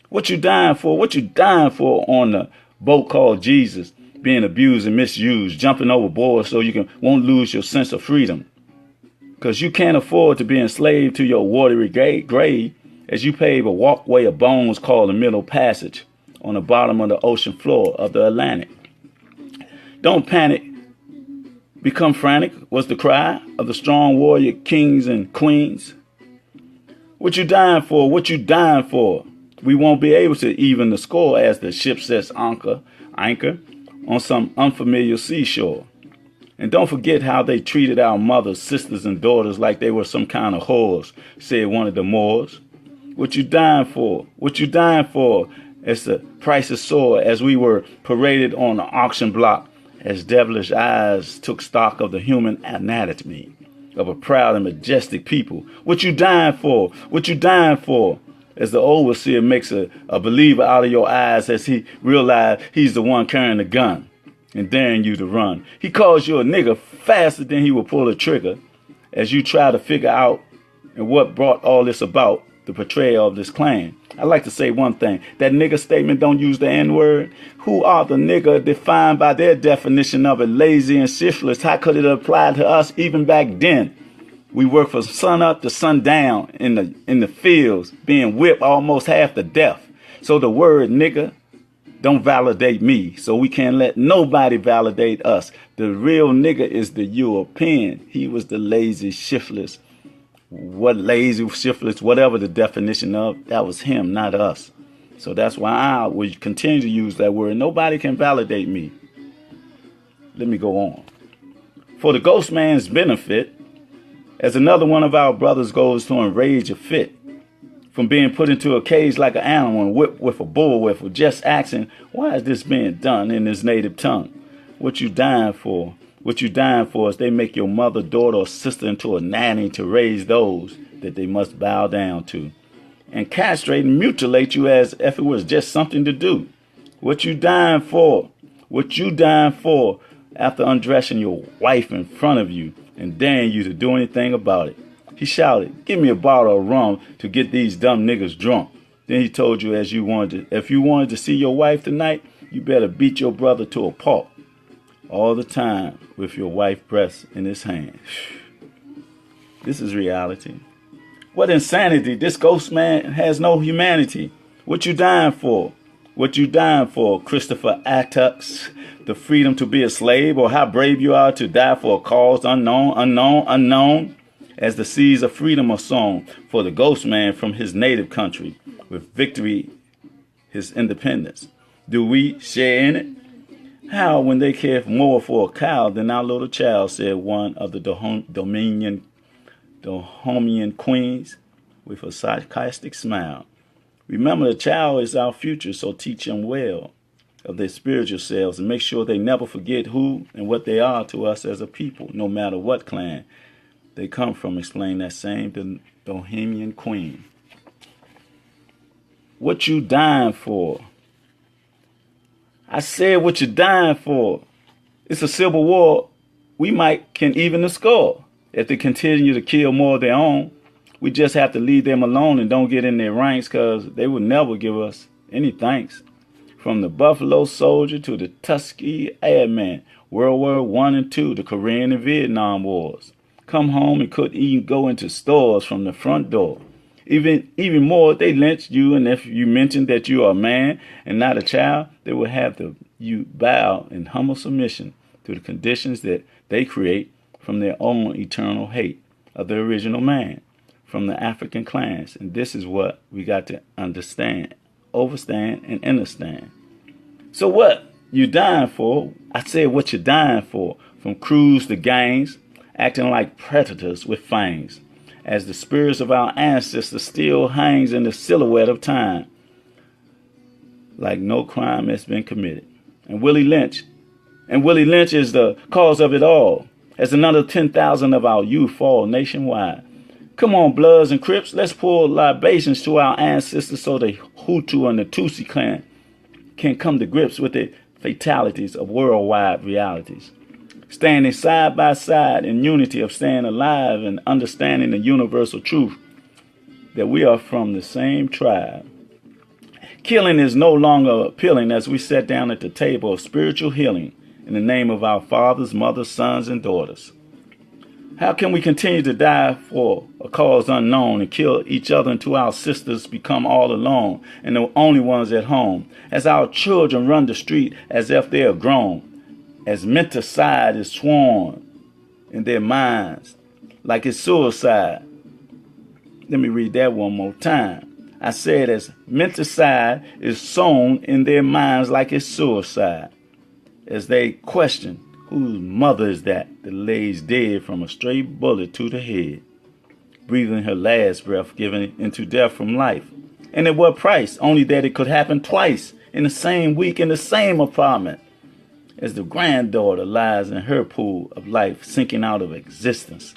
What you dying for? What you dying for on the boat called Jesus, being abused and misused, jumping overboard so you won't lose your sense of freedom? Because you can't afford to be enslaved to your watery grave as you pave a walkway of bones called the Middle Passage on the bottom of the ocean floor of the Atlantic. Don't panic become frantic was the cry of the strong warrior kings and queens. What you dying for? What you dying for? We won't be able to even the score as the ship sets anchor on some unfamiliar seashore. And don't forget how they treated our mothers, sisters, and daughters like they were some kind of whores, said one of the Moors. What you dying for? What you dying for? As the prices soared, as we were paraded on the auction block, as devilish eyes took stock of the human anatomy of a proud and majestic people. What you dying for? What you dying for? As the overseer makes a believer out of your eyes as he realized he's the one carrying the gun and daring you to run. He calls you a nigger faster than he will pull a trigger as you try to figure out and what brought all this about, the portrayal of this claim. I'd like to say one thing. That nigger statement, don't use the N-word. Who are the nigger defined by their definition of it, lazy and shiftless? How could it apply to us even back then? We work from sun up to sundown in the fields, being whipped almost half to death. So the word nigger don't validate me. So we can't let nobody validate us. The real nigger is the European. He was the lazy, shiftless. What lazy, shiftless, whatever the definition of, that was him, not us. So that's why I will continue to use that word. Nobody can validate me. Let me go on. For the ghost man's benefit, as another one of our brothers goes to enrage a fit from being put into a cage like an animal and whipped with a bull whistle, just asking, why is this being done in his native tongue? What you dying for? What you dying for is they make your mother, daughter, or sister into a nanny to raise those that they must bow down to and castrate and mutilate you as if it was just something to do. What you dying for? What you dying for after undressing your wife in front of you and daring you to do anything about it? He shouted, give me a bottle of rum to get these dumb niggas drunk. Then he told you if you wanted to see your wife tonight, you better beat your brother to a pulp. All the time with your wife's breast in his hand. This is reality. What insanity. This ghost man has no humanity. What you dying for? What you dying for, Christopher Attucks? The freedom to be a slave, or how brave you are to die for a cause unknown, as the seas of freedom are sown for the ghost man from his native country, with victory his independence. Do we share in it? How, when they care more for a cow than our little child, said one of the Dahomey queens with a sarcastic smile. Remember, the child is our future, so teach them well of their spiritual selves and make sure they never forget who and what they are to us as a people, no matter what clan they come from, explained that same Bohemian queen. What you dying for? I said what you dying for. It's a civil war. We can even the score if they continue to kill more of their own. We just have to leave them alone and don't get in their ranks, because they will never give us any thanks. From the Buffalo Soldier to the Tuskegee Airman, World War I and II, the Korean and Vietnam Wars. Come home and couldn't even go into stores from the front door. Even more, they lynched you, and if you mentioned that you are a man and not a child, they will have you bow in humble submission to the conditions that they create from their own eternal hate of the original man, from the African clans. And this is what we got to understand, overstand, and understand. So what you dying for? I said what you dying for. From crews to gangs, acting like predators with fangs, as the spirits of our ancestors still hangs in the silhouette of time, like no crime has been committed. And Willie Lynch is the cause of it all, as another 10,000 of our youth fall nationwide. Come on, Bloods and Crips, let's pour libations to our ancestors so the Hutu and the Tutsi clan can come to grips with the fatalities of worldwide realities. Standing side by side in unity of staying alive and understanding the universal truth that we are from the same tribe. Killing is no longer appealing as we sit down at the table of spiritual healing in the name of our fathers, mothers, sons, and daughters. How can we continue to die for a cause unknown and kill each other until our sisters become all alone and the only ones at home, as our children run the street as if they are grown, as menticide is sworn in their minds like it's suicide. Let me read that one more time. I said as menticide is sown in their minds like it's suicide, as they question whose mother is that lays dead from a stray bullet to the head, breathing her last breath, giving into death from life. And at what price? Only that it could happen twice in the same week in the same apartment, as the granddaughter lies in her pool of life, sinking out of existence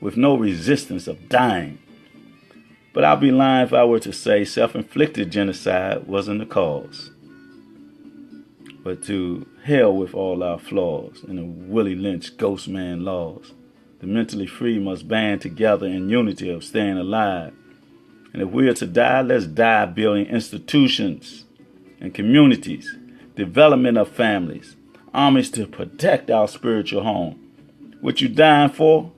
with no resistance of dying. But I'd be lying if I were to say self-inflicted genocide wasn't the cause. But to hell with all our flaws and the Willie Lynch ghost man laws. The mentally free must band together in unity of staying alive. And if we are to die, let's die building institutions and communities, development of families, armies to protect our spiritual home. What you dying for?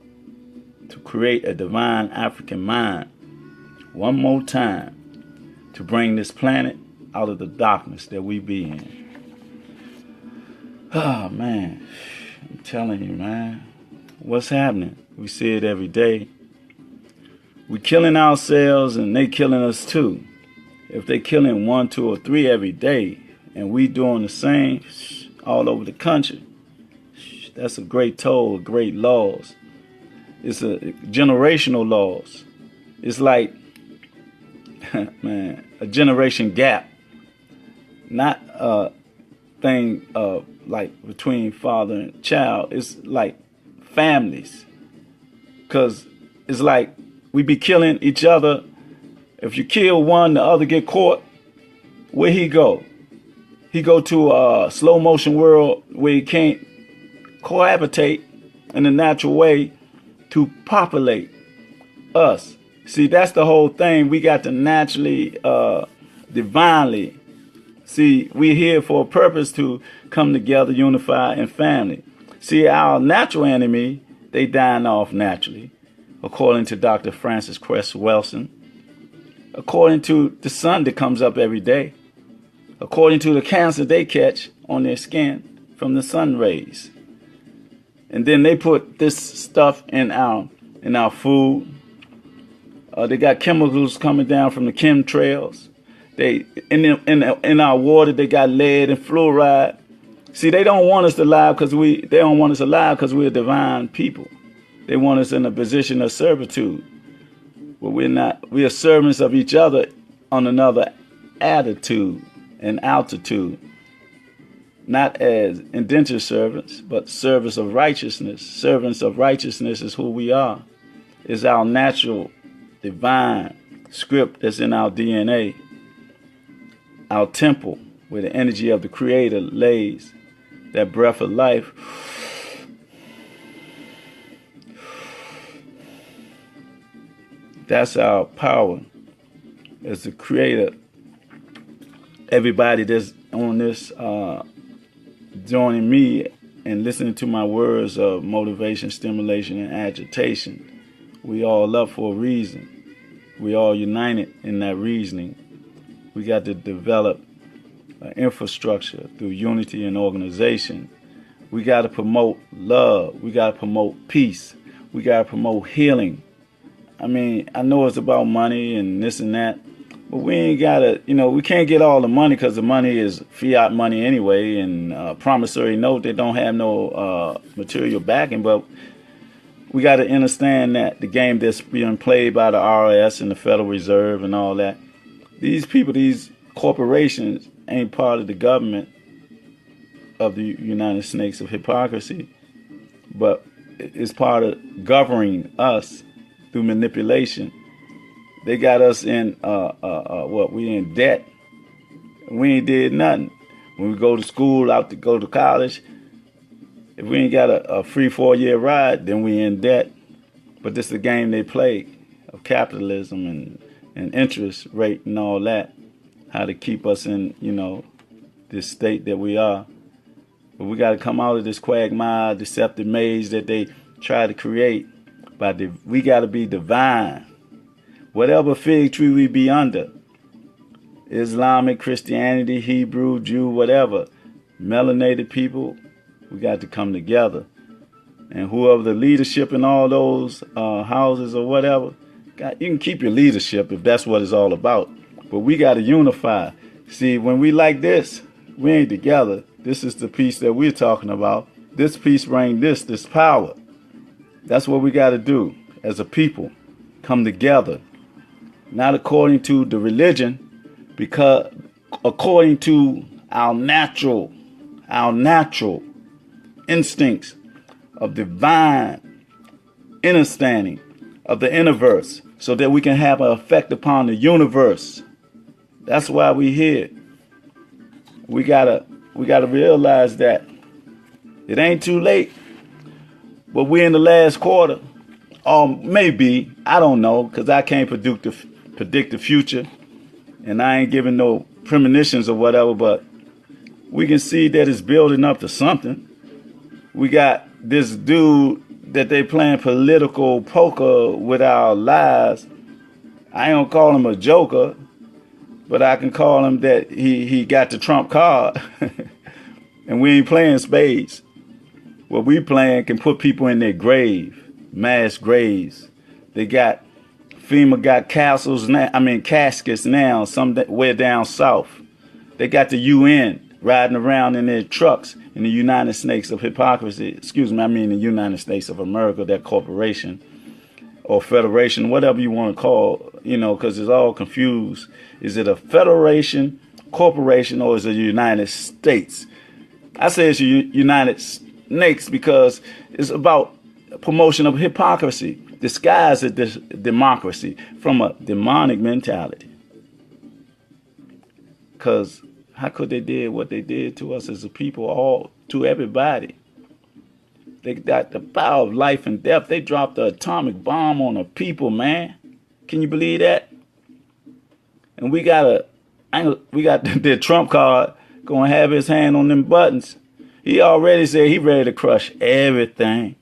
To create a divine African mind. One more time. To bring this planet out of the darkness that we be in. Oh, man. I'm telling you, man. What's happening? We see it every day. We killing ourselves and they killing us too. If they killing 1, 2, or 3 every day and we doing the same all over the country, that's a great toll, great loss. It's a generational loss. It's like, man, a generation gap. Not a thing like between father and child. It's like families. Because it's like we be killing each other. If you kill one, the other get caught. Where he go? He go to a slow motion world where he can't cohabitate in a natural way to populate us. See, that's the whole thing. We got to naturally, divinely. See, we're here for a purpose to come together, unify, and family. See, our natural enemy, they dying off naturally, according to Dr. Francis Cress Welsing, according to the sun that comes up every day, according to the cancer they catch on their skin from the sun rays. And then they put this stuff in our food. They got chemicals coming down from the chemtrails. They in our water they got lead and fluoride. See, they don't want us alive because they don't want us alive because we're divine people. They want us in a position of servitude. But we're not. We are servants of each other on another attitude and altitude. Not as indentured servants, but servants of righteousness. Servants of righteousness is who we are. It's our natural, divine script that's in our DNA. Our temple, where the energy of the Creator lays, that breath of life. That's our power as the Creator. Everybody that's on this, joining me and listening to my words of motivation, stimulation, and agitation, we all up for a reason. We all united in that reasoning. We got to develop an infrastructure through unity and organization. We got to promote love. We got to promote peace. We got to promote healing. I mean, I know it's about money and this and that, but we ain't got to, we can't get all the money because the money is fiat money anyway, and promissory note, they don't have no material backing. But we got to understand that the game that's being played by the IRS and the Federal Reserve and all that, these people, these corporations ain't part of the government of the United Snakes of hypocrisy, but it's part of governing us through manipulation. They got us in we in debt. We ain't did nothing. When we go to school, go to college, if we ain't got a free 4-year ride, then we in debt. But this is the game they play of capitalism and interest rate and all that. How to keep us in, this state that we are. But we got to come out of this quagmire, deceptive maze that they try to create. We got to be divine. Whatever fig tree we be under, Islamic, Christianity, Hebrew, Jew, whatever, melanated people, we got to come together And whoever the leadership in all those houses or whatever, God, you can keep your leadership if that's what it's all about. But we got to unify. See, when we like this, we ain't together. This is the peace that we're talking about. This peace brings this power. That's what we got to do as a people. Come together. Not according to the religion, because according to our natural instincts of divine understanding of the universe, so that we can have an effect upon the universe. That's why we here. We gotta realize that it ain't too late, but we're in the last quarter, or maybe, I don't know, because I can't predict the future, and I ain't giving no premonitions or whatever, but we can see that it's building up to something. We got this dude that they playing political poker with our lives. I ain't gonna call him a joker, but I can call him that he got the trump card. And we ain't playing spades. What we playing can put people in their grave, mass graves. FEMA got caskets now, somewhere down south. They got the UN riding around in their trucks in the United States of hypocrisy. The United States of America, that corporation or federation, whatever you want to call, because it's all confused. Is it a federation, corporation, or is it the United States? I say it's United States because it's about promotion of hypocrisy, disguised as democracy from a demonic mentality. Because how could they did what they did to us as a people, to everybody? They got the power of life and death. They dropped the atomic bomb on the people, man. Can you believe that? And we got the Trump card going to have his hand on them buttons. He already said he ready to crush everything.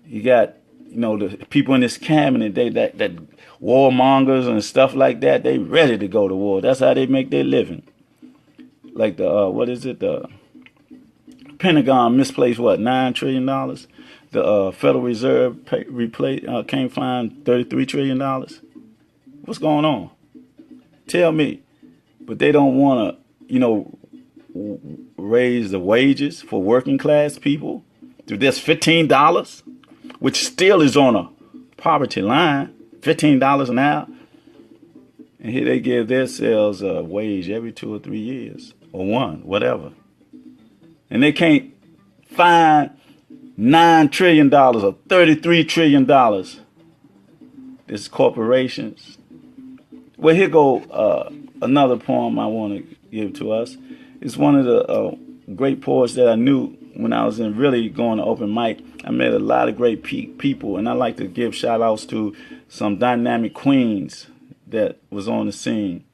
You got, the people in this cabinet, that warmongers and stuff like that, they ready to go to war. That's how they make their living. Like the Pentagon misplaced $9 trillion. The Federal Reserve can't find $33 trillion. What's going on? Tell me. But they don't want to, raise the wages for working class people to this $15, which still is on a poverty line, $15 an hour. And here they give themselves a wage every 2 or 3 years, or one, whatever. And they can't find $9 trillion or $33 trillion. This corporations. Well, here go another poem I want to give to us. It's one of the great poets that I knew when I was really going to open mic. I met a lot of great people, and I like to give shout outs to some dynamic queens that was on the scene.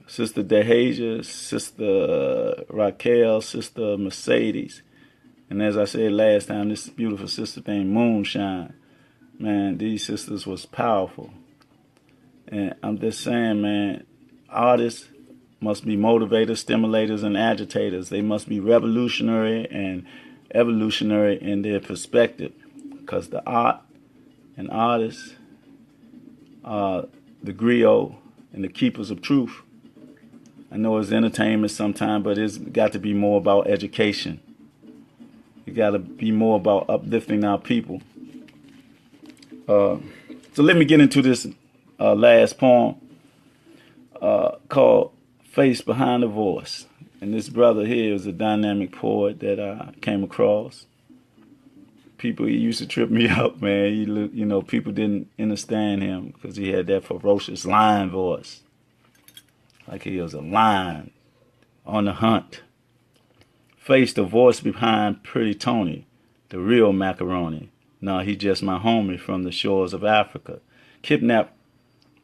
Sister Dehasia, Sister Raquel, Sister Mercedes. And as I said last time, this beautiful sister named Moonshine. Man, these sisters was powerful. And I'm just saying, man, artists must be motivators, stimulators, and agitators. They must be revolutionary and evolutionary in their perspective. Because the art and artists are the griot and the keepers of truth. I know it's entertainment sometimes, but it's got to be more about education. It got to be more about uplifting our people. So let me get into this last poem called Face Behind the Voice. And this brother here is a dynamic poet that I came across. People, he used to trip me out, man. People didn't understand him because he had that ferocious lion voice. Like he was a lion on the hunt. Face the voice behind Pretty Tony, the real macaroni. No, he just my homie from the shores of Africa. Kidnapped,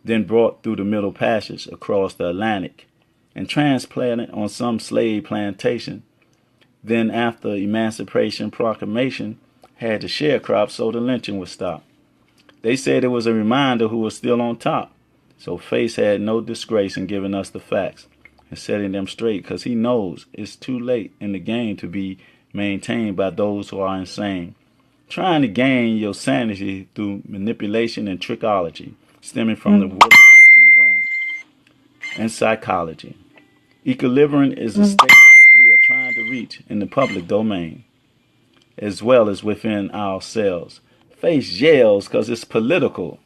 then brought through the Middle Passage across the Atlantic and transplanted on some slave plantation. Then after Emancipation Proclamation, had the sharecrop so the lynching would stop. They said it was a reminder who was still on top. So Face had no disgrace in giving us the facts and setting them straight because he knows it's too late in the game to be maintained by those who are insane, trying to gain your sanity through manipulation and trickology, stemming from the Wood syndrome and psychology. Equilibrium is a state we are trying to reach in the public domain, as well as within ourselves. Face yells because it's political.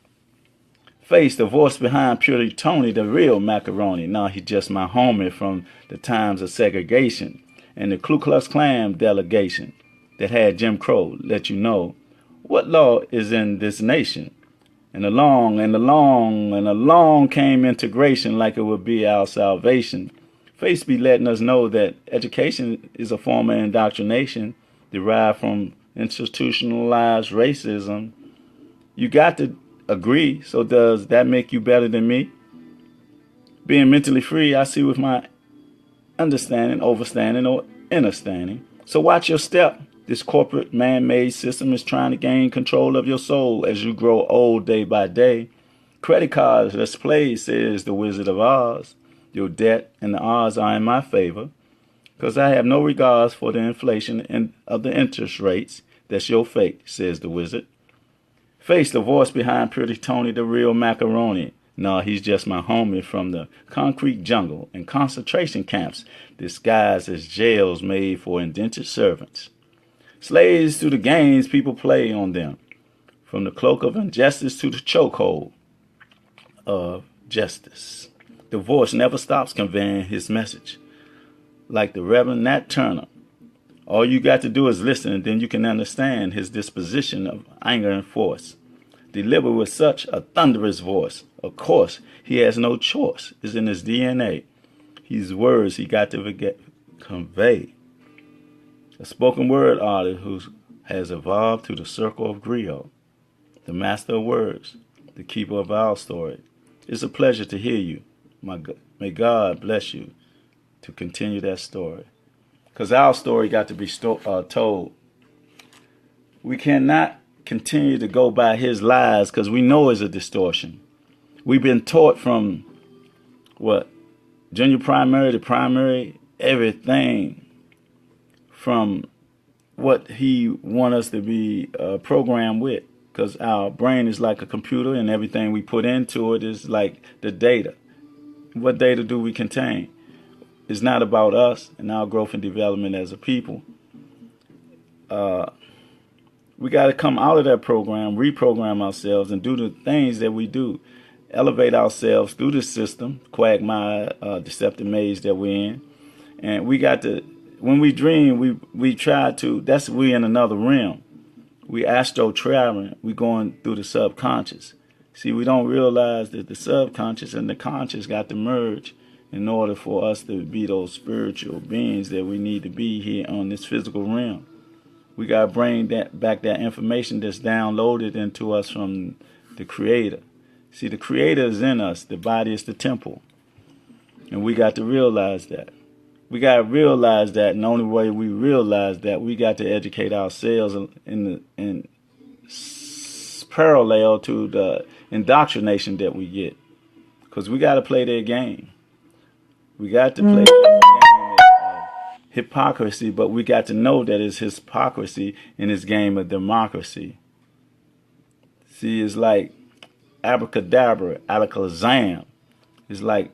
Face the voice behind Purity Tony, the real macaroni. Now he's just my homie from the times of segregation and the Ku Klux Klan delegation that had Jim Crow let you know what law is in this nation. And along came integration like it would be our salvation. Face be letting us know that education is a form of indoctrination derived from institutionalized racism. You got to agree. So does that make you better than me? Being mentally free, I see with my understanding, overstanding, or understanding. So watch your step. This corporate man-made system is trying to gain control of your soul as you grow old day by day. Credit cards, let's play, says the Wizard of Oz. Your debt and the odds are in my favor, because I have no regards for the inflation of the interest rates. That's your fate, says the wizard. Face the voice behind Pretty Tony, the real macaroni. No, he's just my homie from the concrete jungle and concentration camps disguised as jails made for indentured servants. Slaves to the games people play on them, from the cloak of injustice to the chokehold of justice. The voice never stops conveying his message. Like the Reverend Nat Turner, all you got to do is listen, and then you can understand his disposition of anger and force. Delivered with such a thunderous voice. Of course, he has no choice. It's in his DNA. His words he got to convey. A spoken word artist who has evolved to the circle of griot, the master of words, the keeper of our story. It's a pleasure to hear you. May God bless you to continue that story. Because our story got to be told. We cannot continue to go by his lies because we know it's a distortion. We've been taught from junior primary to primary, everything from what he wants us to be programmed with, because our brain is like a computer and everything we put into it is like the data. What data do we contain? It's not about us and our growth and development as a people. We got to come out of that program, reprogram ourselves, and do the things that we do. Elevate ourselves through the system, quagmire, deceptive maze that we're in. And we got to, when we dream, we try to, we in another realm. We astro traveling, we going through the subconscious. See, we don't realize that the subconscious and the conscious got to merge in order for us to be those spiritual beings that we need to be here on this physical realm. We got to bring back that information that's downloaded into us from the Creator. See, the Creator is in us. The body is the temple. And we got to realize that. We got to realize that, and the only way we realize that, we got to educate ourselves in parallel to the indoctrination that we get. Because we got to play their game. We got to play their game of hypocrisy, but we got to know that it's hypocrisy in this game of democracy. See, it's like abracadabra, alakazam. It's like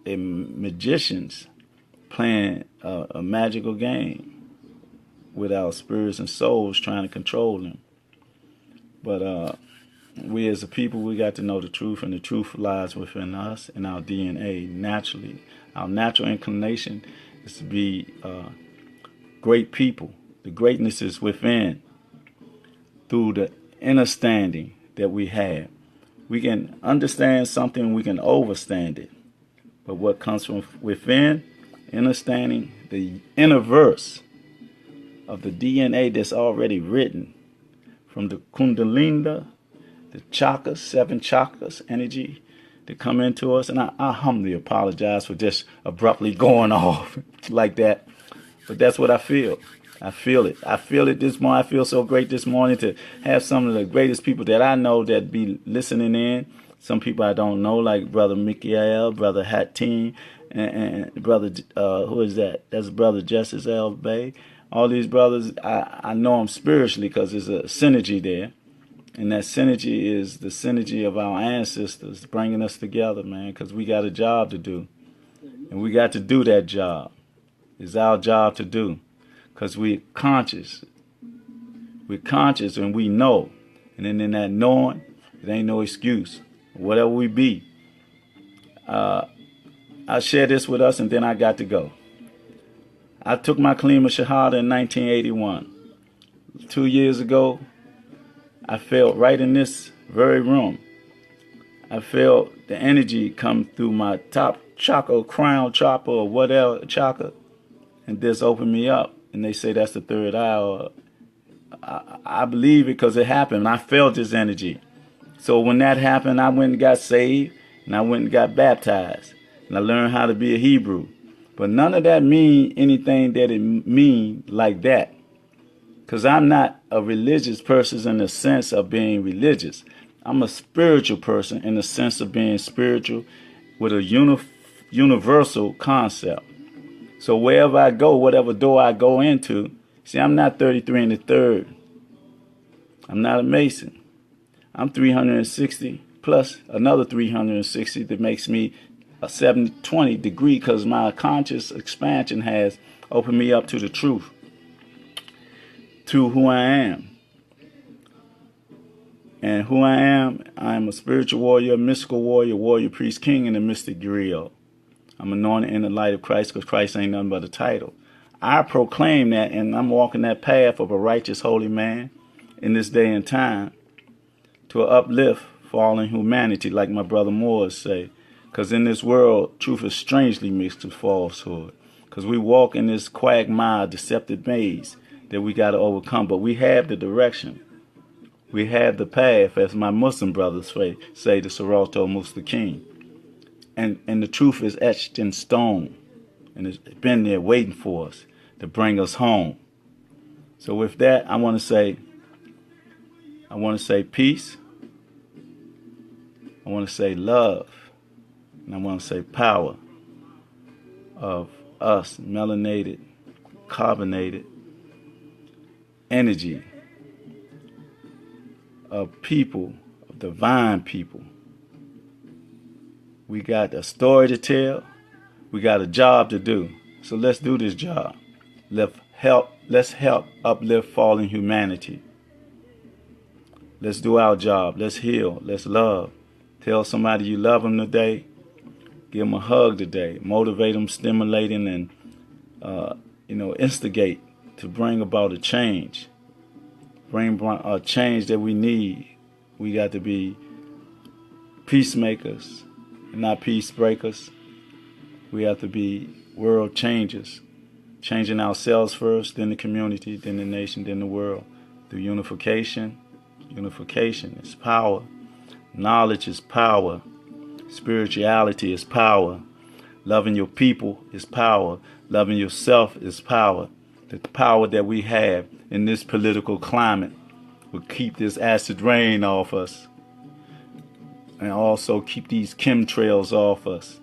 a magicians playing a magical game with our spirits and souls trying to control them. But we as a people, we got to know the truth, and the truth lies within us and our DNA naturally. Our natural inclination is to be great people. The greatness is within through the understanding that we have. We can understand something, we can overstand it. But what comes from within, understanding the inner verse of the DNA that's already written from the Kundalini, the chakras, 7 chakras, energy that come into us. And I humbly apologize for just abruptly going off like that. But that's what I feel. I feel it. I feel it this morning. I feel so great this morning to have some of the greatest people that I know that be listening in. Some people I don't know, like Brother Mikael, Brother Hatim, and Brother, who is that? That's Brother Justice L. Bay. all these brothers, I know them spiritually because there's a synergy there. And that synergy is the synergy of our ancestors bringing us together, man, because we got a job to do. And we got to do that job. It's our job to do. Because we're conscious. We're conscious and we know. And then in that knowing, it ain't no excuse. Whatever we be. I share this with us and then I got to go. I took my Kalima Shahada in 1981. 2 years ago, I felt right in this very room. I felt the energy come through my top chakra, crown chakra, or whatever chakra, and this opened me up. And they say that's the third eye. Or I believe it because it happened. I felt this energy. So when that happened, I went and got saved, and I went and got baptized, and I learned how to be a Hebrew. But none of that mean anything that it mean like that. Because I'm not a religious person in the sense of being religious. I'm a spiritual person in the sense of being spiritual with a universal concept. So wherever I go, whatever door I go into, see, I'm not 33 and the third. I'm not a Mason. I'm 360 plus another 360 that makes me a 720 degree because my conscious expansion has opened me up to the truth, to who I am. And who I am a spiritual warrior, mystical warrior, warrior priest, king, and a mystic griot. I'm anointed in the light of Christ because Christ ain't nothing but a title. I proclaim that, and I'm walking that path of a righteous, holy man in this day and time to uplift fallen humanity, like my brother Moores say. Because in this world, truth is strangely mixed with falsehood. Because we walk in this quagmire, deceptive maze that we got to overcome. But we have the direction. We have the path, as my Muslim brothers say, the Sirato Mustaqim. And the truth is etched in stone. And it's been there waiting for us to bring us home. So with that, I want to say peace. I want to say love. And I want to say power of us, melanated, carbonated energy of people, of divine people. We got a story to tell. We got a job to do. So let's do this job. Let's help uplift fallen humanity. Let's do our job. Let's heal. Let's love. Tell somebody you love them today. Give them a hug today. Motivate them, stimulate them, and instigate to bring about a change. Bring a change that we need. We got to be peacemakers and not peace breakers. We have to be world changers. Changing ourselves first, then the community, then the nation, then the world. Through unification. Unification is power. Knowledge is power. Spirituality is power. Loving your people is power. Loving yourself is power. The power that we have in this political climate will keep this acid rain off us. And also keep these chemtrails off us.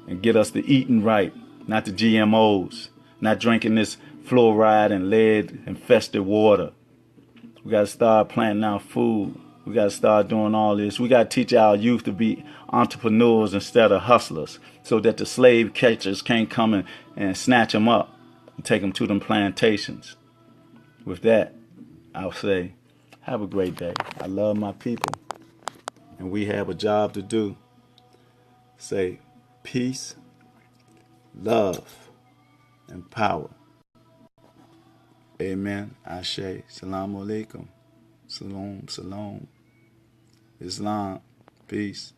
And get us to eating right. Not the GMOs. Not drinking this fluoride and lead infested water. We got to start planting our food. We got to start doing all this. We got to teach our youth to be entrepreneurs instead of hustlers so that the slave catchers can't come and snatch them up and take them to them plantations. With that, I'll say, have a great day. I love my people. And we have a job to do. Say peace, love, and power. Amen. Ashe. Salaam alaikum. Salam. Islam. Peace.